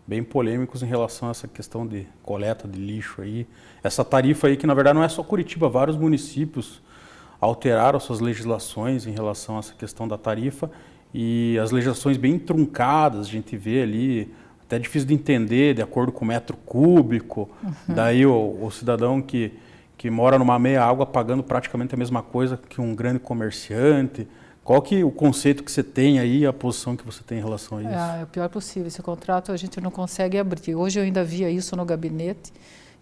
bem polêmicos em relação a essa questão de coleta de lixo aí. Essa tarifa aí que na verdade não é só Curitiba, vários municípios alteraram suas legislações em relação a essa questão da tarifa e as legislações bem truncadas, a gente vê ali, até difícil de entender, de acordo com o metro cúbico, daí o cidadão que mora numa meia água pagando praticamente a mesma coisa que um grande comerciante. Qual que é o conceito que você tem aí, a posição que você tem em relação a isso? É o pior possível, esse contrato a gente não consegue abrir. Hoje eu ainda via isso no gabinete.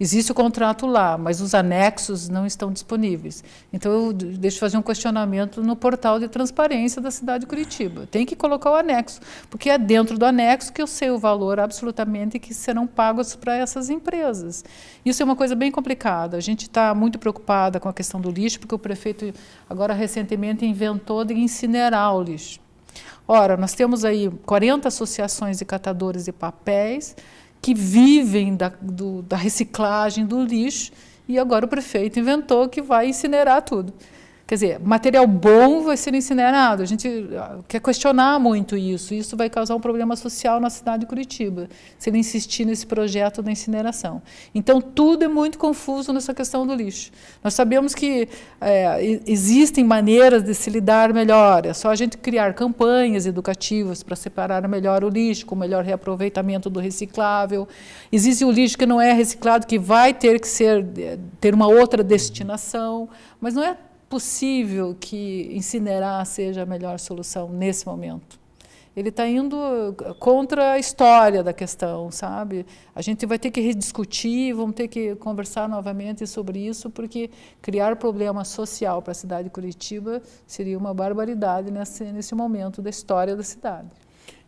Existe o contrato lá, mas os anexos não estão disponíveis. Então, eu deixo de fazer um questionamento no portal de transparência da cidade de Curitiba. Tem que colocar o anexo, porque é dentro do anexo que eu sei o valor absolutamente que serão pagos para essas empresas. Isso é uma coisa bem complicada. A gente está muito preocupada com a questão do lixo, porque o prefeito, agora recentemente, inventou de incinerar o lixo. Ora, nós temos aí 40 associações de catadores de papéis, que vivem da reciclagem do lixo, e agora o prefeito inventou que vai incinerar tudo. Quer dizer, material bom vai ser incinerado. A gente quer questionar muito isso. Isso vai causar um problema social na cidade de Curitiba, se ele insistir nesse projeto da incineração. Então, tudo é muito confuso nessa questão do lixo. Nós sabemos que existem maneiras de se lidar melhor. É só a gente criar campanhas educativas para separar melhor o lixo, com melhor reaproveitamento do reciclável. Existe o lixo que não é reciclado, que vai ter que ter uma outra destinação, mas não é possível que incinerar seja a melhor solução nesse momento. Ele está indo contra a história da questão, sabe? A gente vai ter que rediscutir, vamos ter que conversar novamente sobre isso, porque criar problema social para a cidade de Curitiba seria uma barbaridade nesse momento da história da cidade.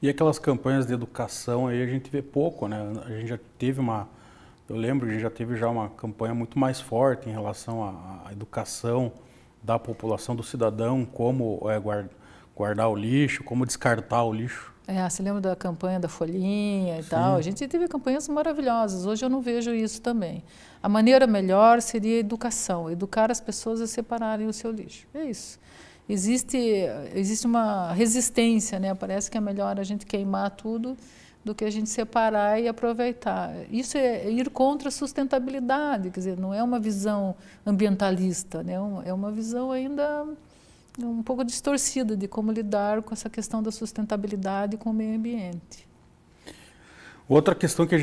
E aquelas campanhas de educação aí a gente vê pouco, né? A gente já teve eu lembro que a gente já teve uma campanha muito mais forte em relação à educação da população, do cidadão, como guardar o lixo, como descartar o lixo. Você lembra da campanha da Folhinha e tal? A gente teve campanhas maravilhosas, hoje eu não vejo isso também. A maneira melhor seria a educação, educar as pessoas a separarem o seu lixo. É isso. Existe uma resistência, né? Parece que é melhor a gente queimar tudo do que a gente separar e aproveitar. Isso é ir contra a sustentabilidade, quer dizer, não é uma visão ambientalista, né? É uma visão ainda um pouco distorcida de como lidar com essa questão da sustentabilidade com o meio ambiente. Outra questão que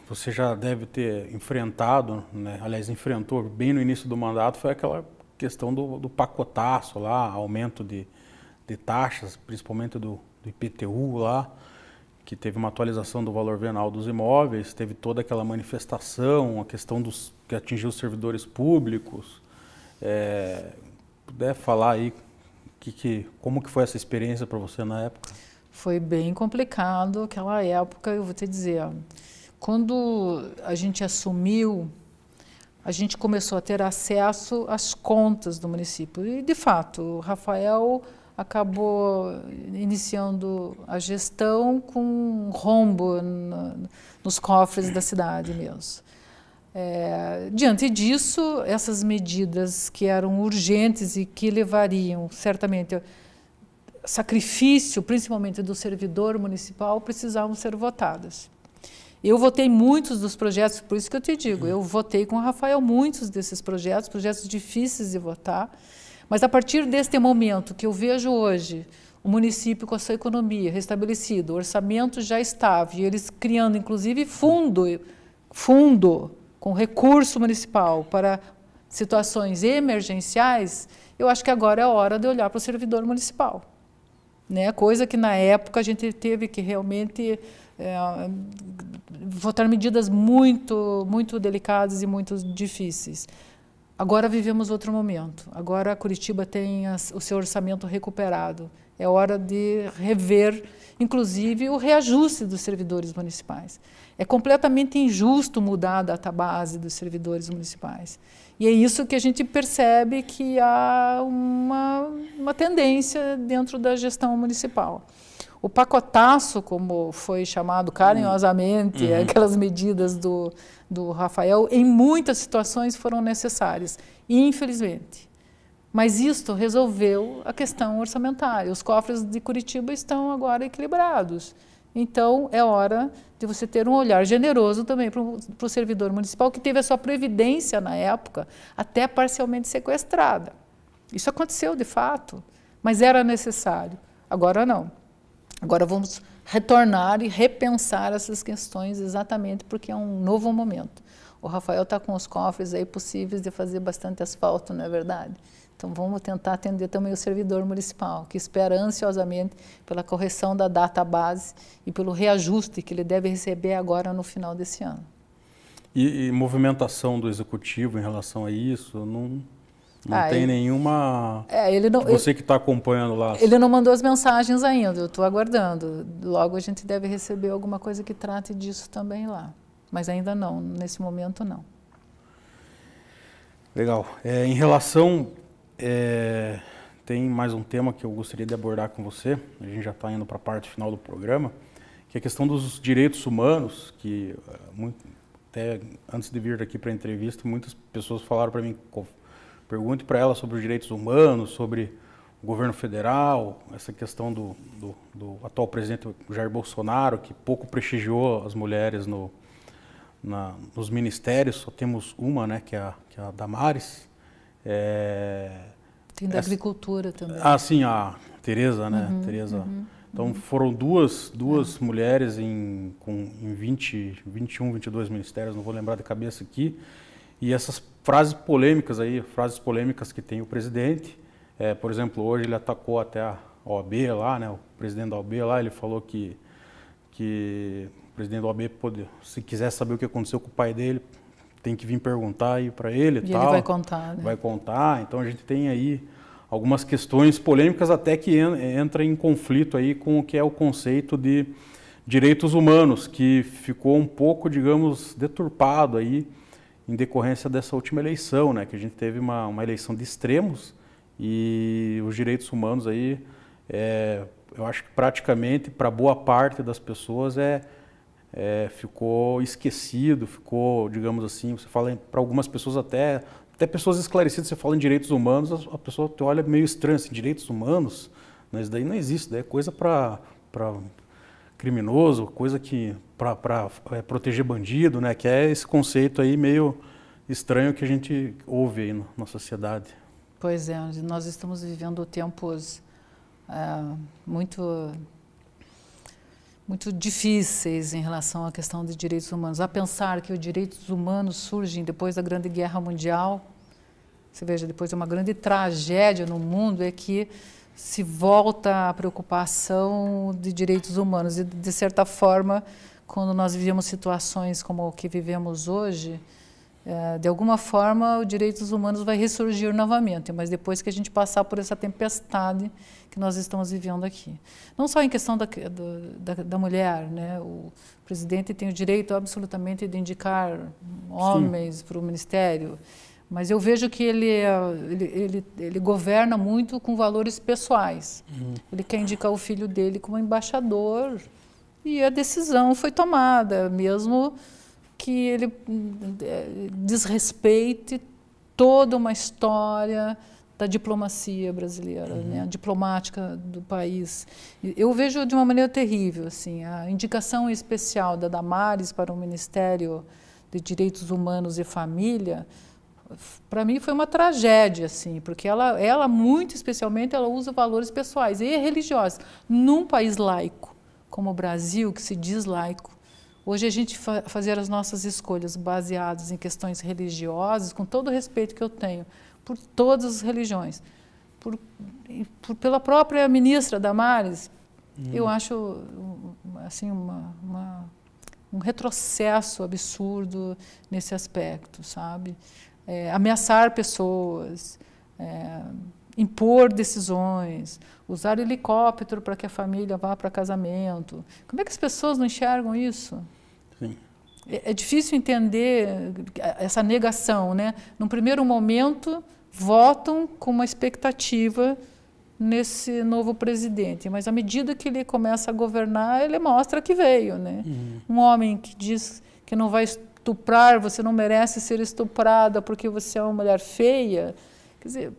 você já deve ter enfrentado, né? Aliás, enfrentou bem no início do mandato, foi aquela questão do pacotaço lá, aumento de taxas, principalmente do IPTU lá, que teve uma atualização do valor venal dos imóveis, teve toda aquela manifestação, a questão que atingiu os servidores públicos. Puder falar aí como que foi essa experiência para você na época? Foi bem complicado aquela época, eu vou te dizer. Quando a gente assumiu, a gente começou a ter acesso às contas do município. E, de fato, o Rafael acabou iniciando a gestão com um rombo nos cofres da cidade mesmo. Diante disso, essas medidas que eram urgentes e que levariam, certamente, sacrifício, principalmente do servidor municipal, precisavam ser votadas. Eu votei muitos dos projetos, por isso que eu te digo, eu votei com o Rafael muitos desses projetos difíceis de votar, mas a partir deste momento que eu vejo hoje o município com a sua economia restabelecida, o orçamento já estável, e eles criando inclusive fundo com recurso municipal para situações emergenciais, eu acho que agora é a hora de olhar para o servidor municipal, né? Coisa que na época a gente teve que realmente votar medidas muito delicadas e muito difíceis. Agora vivemos outro momento. Agora Curitiba tem o seu orçamento recuperado. É hora de rever, inclusive, o reajuste dos servidores municipais. É completamente injusto mudar a database dos servidores municipais. E é isso que a gente percebe que há uma tendência dentro da gestão municipal. O pacotaço, como foi chamado carinhosamente, aquelas medidas do Rafael, em muitas situações foram necessárias, infelizmente. Mas isto resolveu a questão orçamentária. Os cofres de Curitiba estão agora equilibrados. Então, é hora de você ter um olhar generoso também para o servidor municipal, que teve a sua previdência, na época, até parcialmente sequestrada. Isso aconteceu, de fato, mas era necessário. Agora não. Agora vamos retornar e repensar essas questões exatamente porque é um novo momento. O Rafael está com os cofres aí possíveis de fazer bastante asfalto, não é verdade? Então vamos tentar atender também o servidor municipal, que espera ansiosamente pela correção da database e pelo reajuste que ele deve receber agora no final desse ano. E movimentação do executivo em relação a isso? Não tem nenhuma... você que está acompanhando lá. Ele não mandou as mensagens ainda, eu estou aguardando. Logo a gente deve receber alguma coisa que trate disso também lá. Mas ainda não, nesse momento não. Legal. Em relação... tem mais um tema que eu gostaria de abordar com você. A gente já está indo para a parte final do programa, que é a questão dos direitos humanos, que até antes de vir aqui para a entrevista, muitas pessoas falaram para mim, pergunte para ela sobre os direitos humanos, sobre o governo federal, essa questão do atual presidente Jair Bolsonaro, que pouco prestigiou as mulheres nos ministérios. Só temos uma, né, que é a Damares. Tem da agricultura também. Sim, a Tereza, né? Tereza. Então foram duas mulheres com 20, 21, 22 ministérios, não vou lembrar de cabeça aqui. E essas frases polêmicas que tem o presidente, por exemplo, hoje ele atacou até a OAB lá, né? O presidente da OAB lá, ele falou que o presidente da OAB, se quiser saber o que aconteceu com o pai dele, tem que vir perguntar aí para ele e tal. Ele vai contar, né? Vai contar. Então a gente tem aí algumas questões polêmicas até que entra em conflito aí com o que é o conceito de direitos humanos, que ficou um pouco, digamos, deturpado aí em decorrência dessa última eleição, né? Que a gente teve uma eleição de extremos e os direitos humanos aí, eu acho que praticamente para boa parte das pessoas ficou esquecido, ficou, digamos assim, você fala para algumas pessoas até pessoas esclarecidas, você fala em direitos humanos, a pessoa te olha meio estranho, assim, direitos humanos, mas isso daí não existe, daí é coisa para criminoso, coisa que para proteger bandido, né? Que é esse conceito aí meio estranho que a gente ouve aí na sociedade. Pois é, nós estamos vivendo tempos muito difíceis em relação à questão de direitos humanos. A pensar que os direitos humanos surgem depois da Grande Guerra Mundial, você veja, depois de uma grande tragédia no mundo, é que se volta a preocupação de direitos humanos. E, de certa forma, quando nós vivemos situações como o que vivemos hoje, de alguma forma, os direitos humanos vai ressurgir novamente, mas depois que a gente passar por essa tempestade que nós estamos vivendo aqui. Não só em questão da mulher, né? O presidente tem o direito absolutamente de indicar homens para o ministério, mas eu vejo que ele governa muito com valores pessoais. Ele quer indicar o filho dele como embaixador e a decisão foi tomada, mesmo que ele desrespeite toda uma história da diplomacia brasileira, né, a diplomática do país. Eu vejo de uma maneira terrível, assim, a indicação especial da Damares para o Ministério de Direitos Humanos e Família, para mim foi uma tragédia, assim, porque ela muito especialmente, ela usa valores pessoais e religiosos. Num país laico como o Brasil, que se diz laico, hoje a gente fazer as nossas escolhas baseadas em questões religiosas, com todo o respeito que eu tenho por todas as religiões, pela própria ministra Damares, eu acho assim, um retrocesso absurdo nesse aspecto, sabe? ameaçar pessoas, impor decisões, usar helicóptero para que a família vá para casamento. Como é que as pessoas não enxergam isso? Sim. É difícil entender essa negação, né? Num primeiro momento, votam com uma expectativa nesse novo presidente, mas à medida que ele começa a governar, ele mostra que veio, né? Um homem que diz que não vai estuprar, você não merece ser estuprada porque você é uma mulher feia. Quer dizer,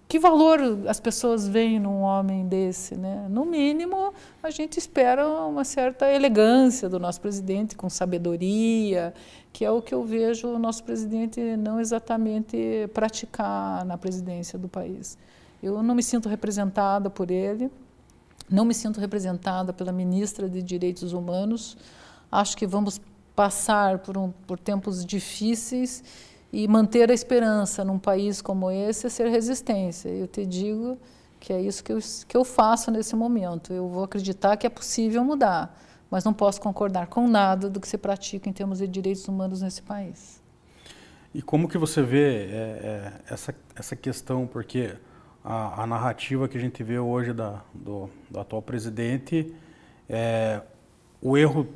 que valor as pessoas veem num homem desse, né? No mínimo, a gente espera uma certa elegância do nosso presidente, com sabedoria, que é o que eu vejo o nosso presidente não exatamente praticar na presidência do país. Eu não me sinto representada por ele, não me sinto representada pela ministra de Direitos Humanos. Acho que vamos passar por tempos difíceis e manter a esperança num país como esse é ser resistência. Eu te digo que é isso que eu faço nesse momento. Eu vou acreditar que é possível mudar, mas não posso concordar com nada do que se pratica em termos de direitos humanos nesse país. E como que você vê essa questão, porque a narrativa que a gente vê hoje do atual presidente, o erro,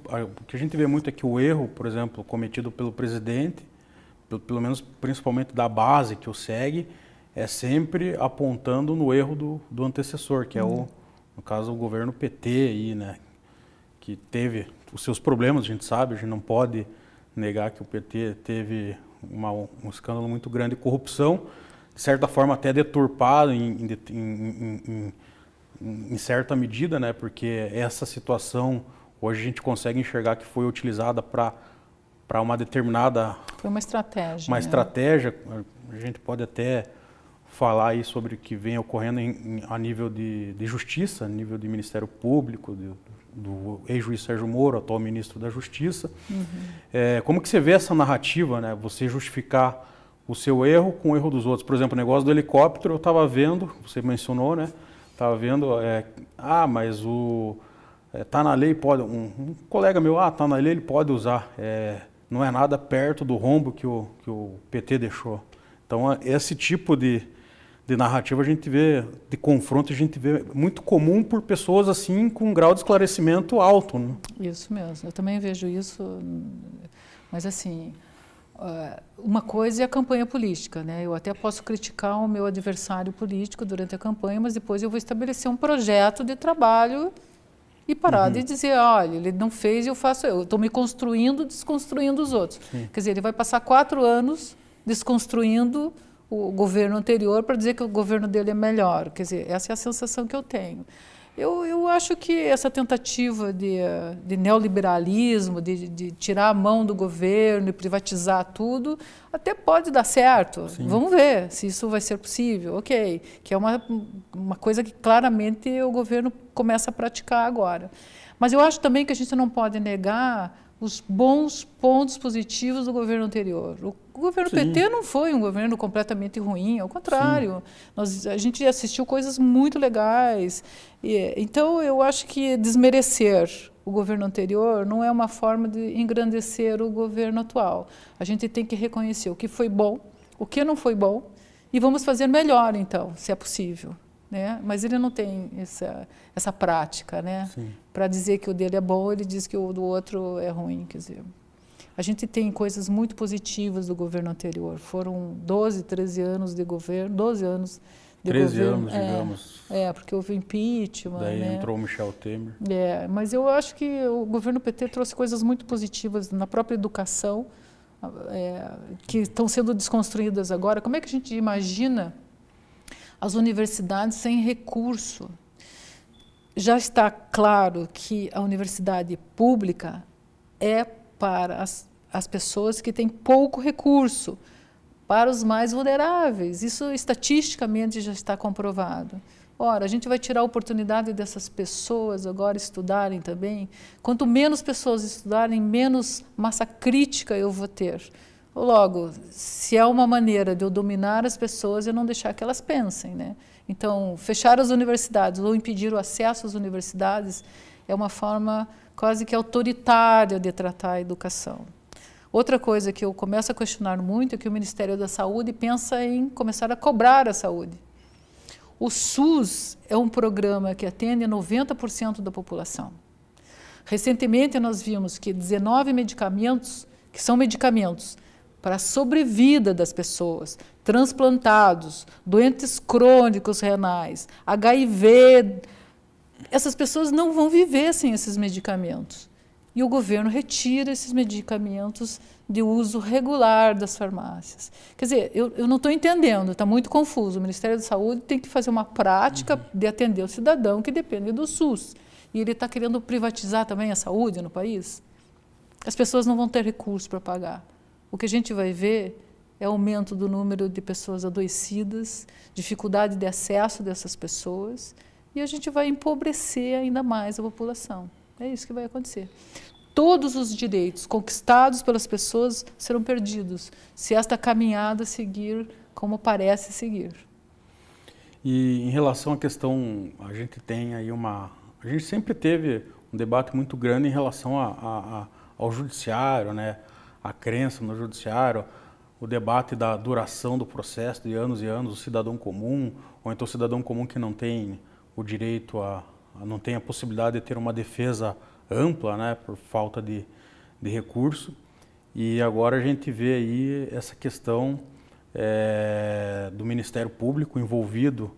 o que a gente vê muito é que o erro, por exemplo, cometido pelo presidente, pelo menos principalmente da base que o segue, é sempre apontando no erro do antecessor, que é no caso o governo PT aí, né, que teve os seus problemas, a gente sabe, a gente não pode negar que o PT teve um escândalo muito grande de corrupção, de certa forma até deturpado em certa medida, né, porque essa situação hoje a gente consegue enxergar que foi utilizada para uma determinada... Foi uma estratégia. Uma estratégia, a gente pode até falar aí sobre o que vem ocorrendo a nível de justiça, a nível de Ministério Público, do ex-juiz Sérgio Moro, atual ministro da Justiça. Como que você vê essa narrativa, né? Você justificar o seu erro com o erro dos outros? Por exemplo, o negócio do helicóptero, eu estava vendo, você mencionou, né? Estava vendo, mas tá na lei, pode, um colega meu, tá na lei, ele pode usar, não é nada perto do rombo que o PT deixou. Então, esse tipo de narrativa a gente vê, de confronto, a gente vê muito comum por pessoas assim com um grau de esclarecimento alto, né? Isso mesmo, eu também vejo isso, mas assim, uma coisa é a campanha política, né? Eu até posso criticar o meu adversário político durante a campanha, mas depois eu vou estabelecer um projeto de trabalho e parar de dizer, olha, ele não fez e eu faço eu. Estou me construindo, desconstruindo os outros. Sim. Quer dizer, ele vai passar 4 anos desconstruindo o governo anterior para dizer que o governo dele é melhor. Quer dizer, essa é a sensação que eu tenho. Eu acho que essa tentativa de neoliberalismo, de tirar a mão do governo e privatizar tudo, até pode dar certo. Sim. Vamos ver se isso vai ser possível. Ok, que é uma coisa que claramente o governo começa a praticar agora. Mas eu acho também que a gente não pode negar os bons pontos positivos do governo anterior. O governo PT não foi um governo completamente ruim, ao contrário. A gente assistiu coisas muito legais. Então, eu acho que desmerecer o governo anterior não é uma forma de engrandecer o governo atual. A gente tem que reconhecer o que foi bom, o que não foi bom, e vamos fazer melhor, então, se é possível. Né? Mas ele não tem essa prática, né? Para dizer que o dele é bom, ele diz que o do outro é ruim. Quer dizer, a gente tem coisas muito positivas do governo anterior. Foram 12, 13 anos de governo, 12 anos de 13 governo. 13 anos, digamos. Porque houve impeachment. Daí né? entrou o Michel Temer. Mas eu acho que o governo PT trouxe coisas muito positivas na própria educação, que estão sendo desconstruídas agora. Como é que a gente imagina as universidades sem recurso? Já está claro que a universidade pública é para as pessoas que têm pouco recurso, para os mais vulneráveis. Isso estatisticamente já está comprovado. Ora, a gente vai tirar a oportunidade dessas pessoas agora estudarem também? Quanto menos pessoas estudarem, menos massa crítica eu vou ter. Logo, se é uma maneira de eu dominar as pessoas, eu não deixar que elas pensem, né? Então, fechar as universidades ou impedir o acesso às universidades é uma forma quase que autoritária de tratar a educação. Outra coisa que eu começo a questionar muito é que o Ministério da Saúde pensa em começar a cobrar a saúde. O SUS é um programa que atende 90% da população. Recentemente nós vimos que 19 medicamentos, que são medicamentos para a sobrevida das pessoas, transplantados, doentes crônicos renais, HIV, essas pessoas não vão viver sem esses medicamentos. E o governo retira esses medicamentos de uso regular das farmácias. Quer dizer, eu não estou entendendo, está muito confuso. O Ministério da Saúde tem que fazer uma prática de atender o cidadão que depende do SUS. E ele está querendo privatizar também a saúde no país. As pessoas não vão ter recursos para pagar. O que a gente vai ver é aumento do número de pessoas adoecidas, dificuldade de acesso dessas pessoas, e a gente vai empobrecer ainda mais a população. É isso que vai acontecer. Todos os direitos conquistados pelas pessoas serão perdidos se esta caminhada seguir como parece seguir. E em relação à questão, a gente tem aí a gente sempre teve um debate muito grande em relação ao judiciário, né? A crença no judiciário, o debate da duração do processo de anos e anos, o cidadão comum, ou então o cidadão comum que não tem o direito não tem a possibilidade de ter uma defesa ampla, né, por falta de recurso. E agora a gente vê aí essa questão do Ministério Público envolvido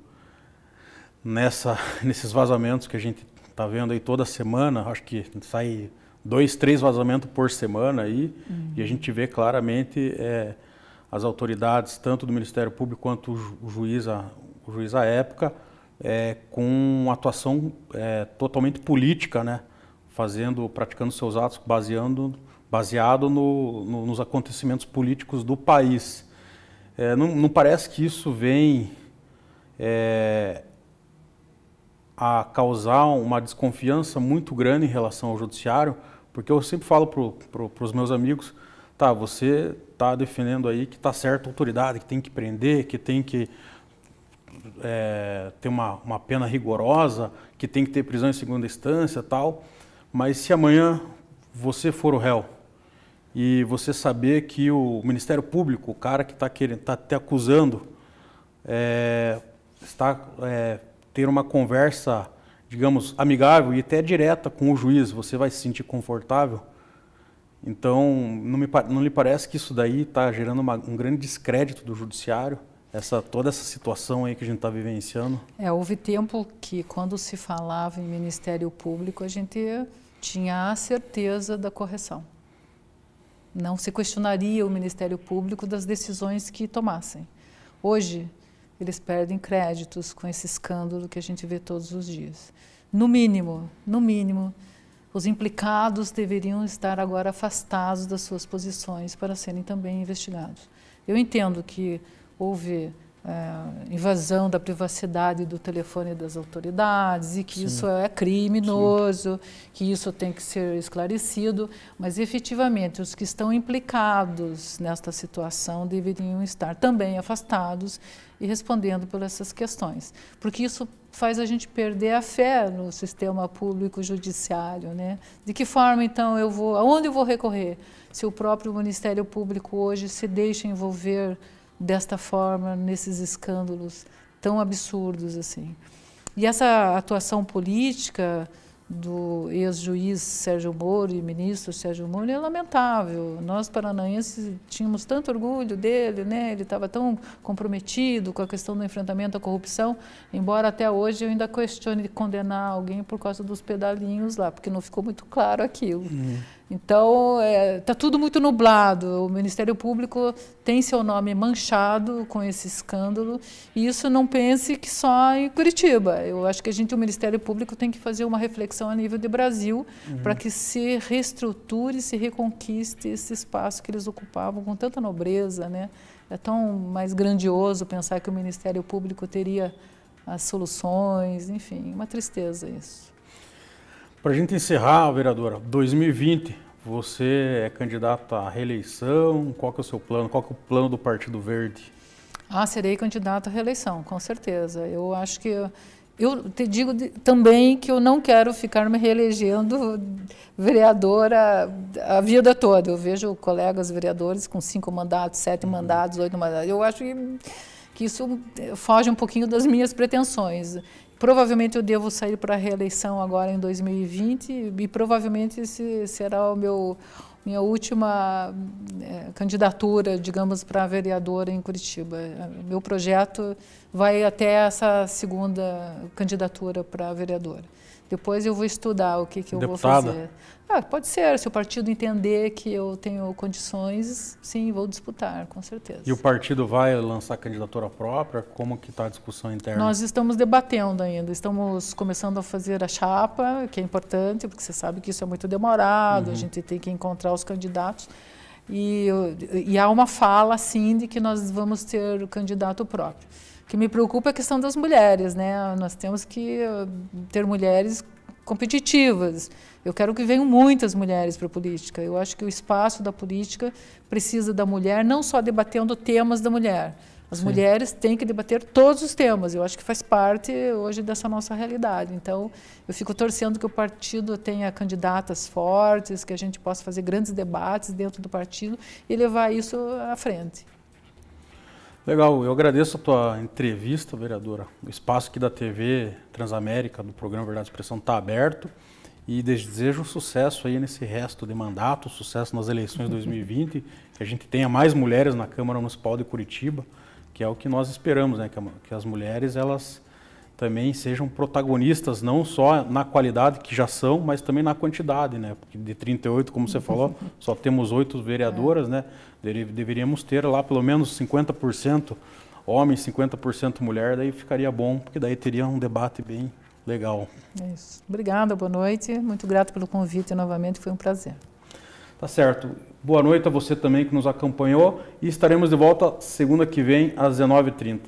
nesses vazamentos que a gente está vendo aí toda semana. Acho que sai 2, 3 vazamentos por semana aí, e a gente vê claramente as autoridades, tanto do Ministério Público quanto o juiz à época, com atuação totalmente política, né? Praticando seus atos baseado nos acontecimentos políticos do país. Não parece que isso vem a causar uma desconfiança muito grande em relação ao judiciário, porque eu sempre falo para os meus amigos, tá, você está defendendo aí que está certa a autoridade, que tem que prender, que tem que ter uma pena rigorosa, que tem que ter prisão em segunda instância e tal, mas se amanhã você for o réu e você saber que o Ministério Público, o cara que está te acusando, ter uma conversa, digamos, amigável e até direta com o juiz, você vai se sentir confortável? Então, não lhe parece que isso daí está gerando um grande descrédito do judiciário? Toda essa situação aí que a gente está vivenciando? Houve tempo que, quando se falava em Ministério Público, a gente tinha a certeza da correção. Não se questionaria o Ministério Público das decisões que tomassem. Hoje, eles perdem créditos com esse escândalo que a gente vê todos os dias. No mínimo, os implicados deveriam estar agora afastados das suas posições para serem também investigados. Eu entendo que houve invasão da privacidade do telefone das autoridades e que Sim. Isso é criminoso, Sim. Que isso tem que ser esclarecido, mas efetivamente os que estão implicados nesta situação deveriam estar também afastados e respondendo por essas questões, porque isso faz a gente perder a fé no sistema público judiciário, né? De que forma então aonde eu vou recorrer se o próprio Ministério Público hoje se deixa envolver desta forma, nesses escândalos tão absurdos assim. E essa atuação política do ex-juiz Sérgio Moro e ministro Sérgio Moro é lamentável. Nós, paranaenses, tínhamos tanto orgulho dele, né? Ele estava tão comprometido com a questão do enfrentamento à corrupção, embora até hoje eu ainda questione de condenar alguém por causa dos pedalinhos lá, porque não ficou muito claro aquilo. Então, está tudo muito nublado. O Ministério Público tem seu nome manchado com esse escândalo, e isso não pense que só em Curitiba. Eu acho que o Ministério Público tem que fazer uma reflexão a nível de Brasil para que se reestruture, se reconquiste esse espaço que eles ocupavam com tanta nobreza, né? É tão mais grandioso pensar que o Ministério Público teria as soluções, enfim, uma tristeza isso. Para a gente encerrar, vereadora, 2020, você é candidata à reeleição, qual que é o seu plano, qual que é o plano do Partido Verde? Serei candidata à reeleição, com certeza. Eu acho que Eu te digo também que eu não quero ficar me reelegendo vereadora a vida toda. Eu vejo colegas vereadores com 5 mandatos, 7 mandatos, 8 mandatos. Eu acho que isso foge um pouquinho das minhas pretensões. Provavelmente eu devo sair para a reeleição agora em 2020 e provavelmente esse será minha última candidatura, digamos, para vereadora em Curitiba. Meu projeto vai até essa segunda candidatura para vereadora. Depois eu vou estudar o que eu vou fazer. Pode ser, se o partido entender que eu tenho condições, sim, vou disputar, com certeza. E o partido vai lançar candidatura própria? Como que está a discussão interna? Nós estamos debatendo ainda, estamos começando a fazer a chapa, que é importante, porque você sabe que isso é muito demorado, a gente tem que encontrar os candidatos. E há uma fala, sim, de que nós vamos ter o candidato próprio. O que me preocupa é a questão das mulheres, né? Nós temos que ter mulheres competitivas. Eu quero que venham muitas mulheres para a política. Eu acho que o espaço da política precisa da mulher, não só debatendo temas da mulher. As mulheres têm que debater todos os temas. Eu acho que faz parte hoje dessa nossa realidade. Então, eu fico torcendo que o partido tenha candidatas fortes, que a gente possa fazer grandes debates dentro do partido e levar isso à frente. Legal, eu agradeço a tua entrevista, vereadora. O espaço aqui da TV Transamérica, do programa Verdade e Expressão, está aberto e desejo sucesso aí nesse resto de mandato, sucesso nas eleições de 2020, que a gente tenha mais mulheres na Câmara Municipal de Curitiba, que é o que nós esperamos, né? Que as mulheres elas também sejam protagonistas, não só na qualidade, que já são, mas também na quantidade, né? Porque de 38, como você falou, só temos 8 vereadoras, né? Deveríamos ter lá pelo menos 50% homens, 50% mulher, daí ficaria bom, porque daí teria um debate bem legal. É isso. Obrigada, boa noite. Muito grato pelo convite novamente, foi um prazer. Tá certo. Boa noite a você também que nos acompanhou e estaremos de volta segunda que vem às 19h30.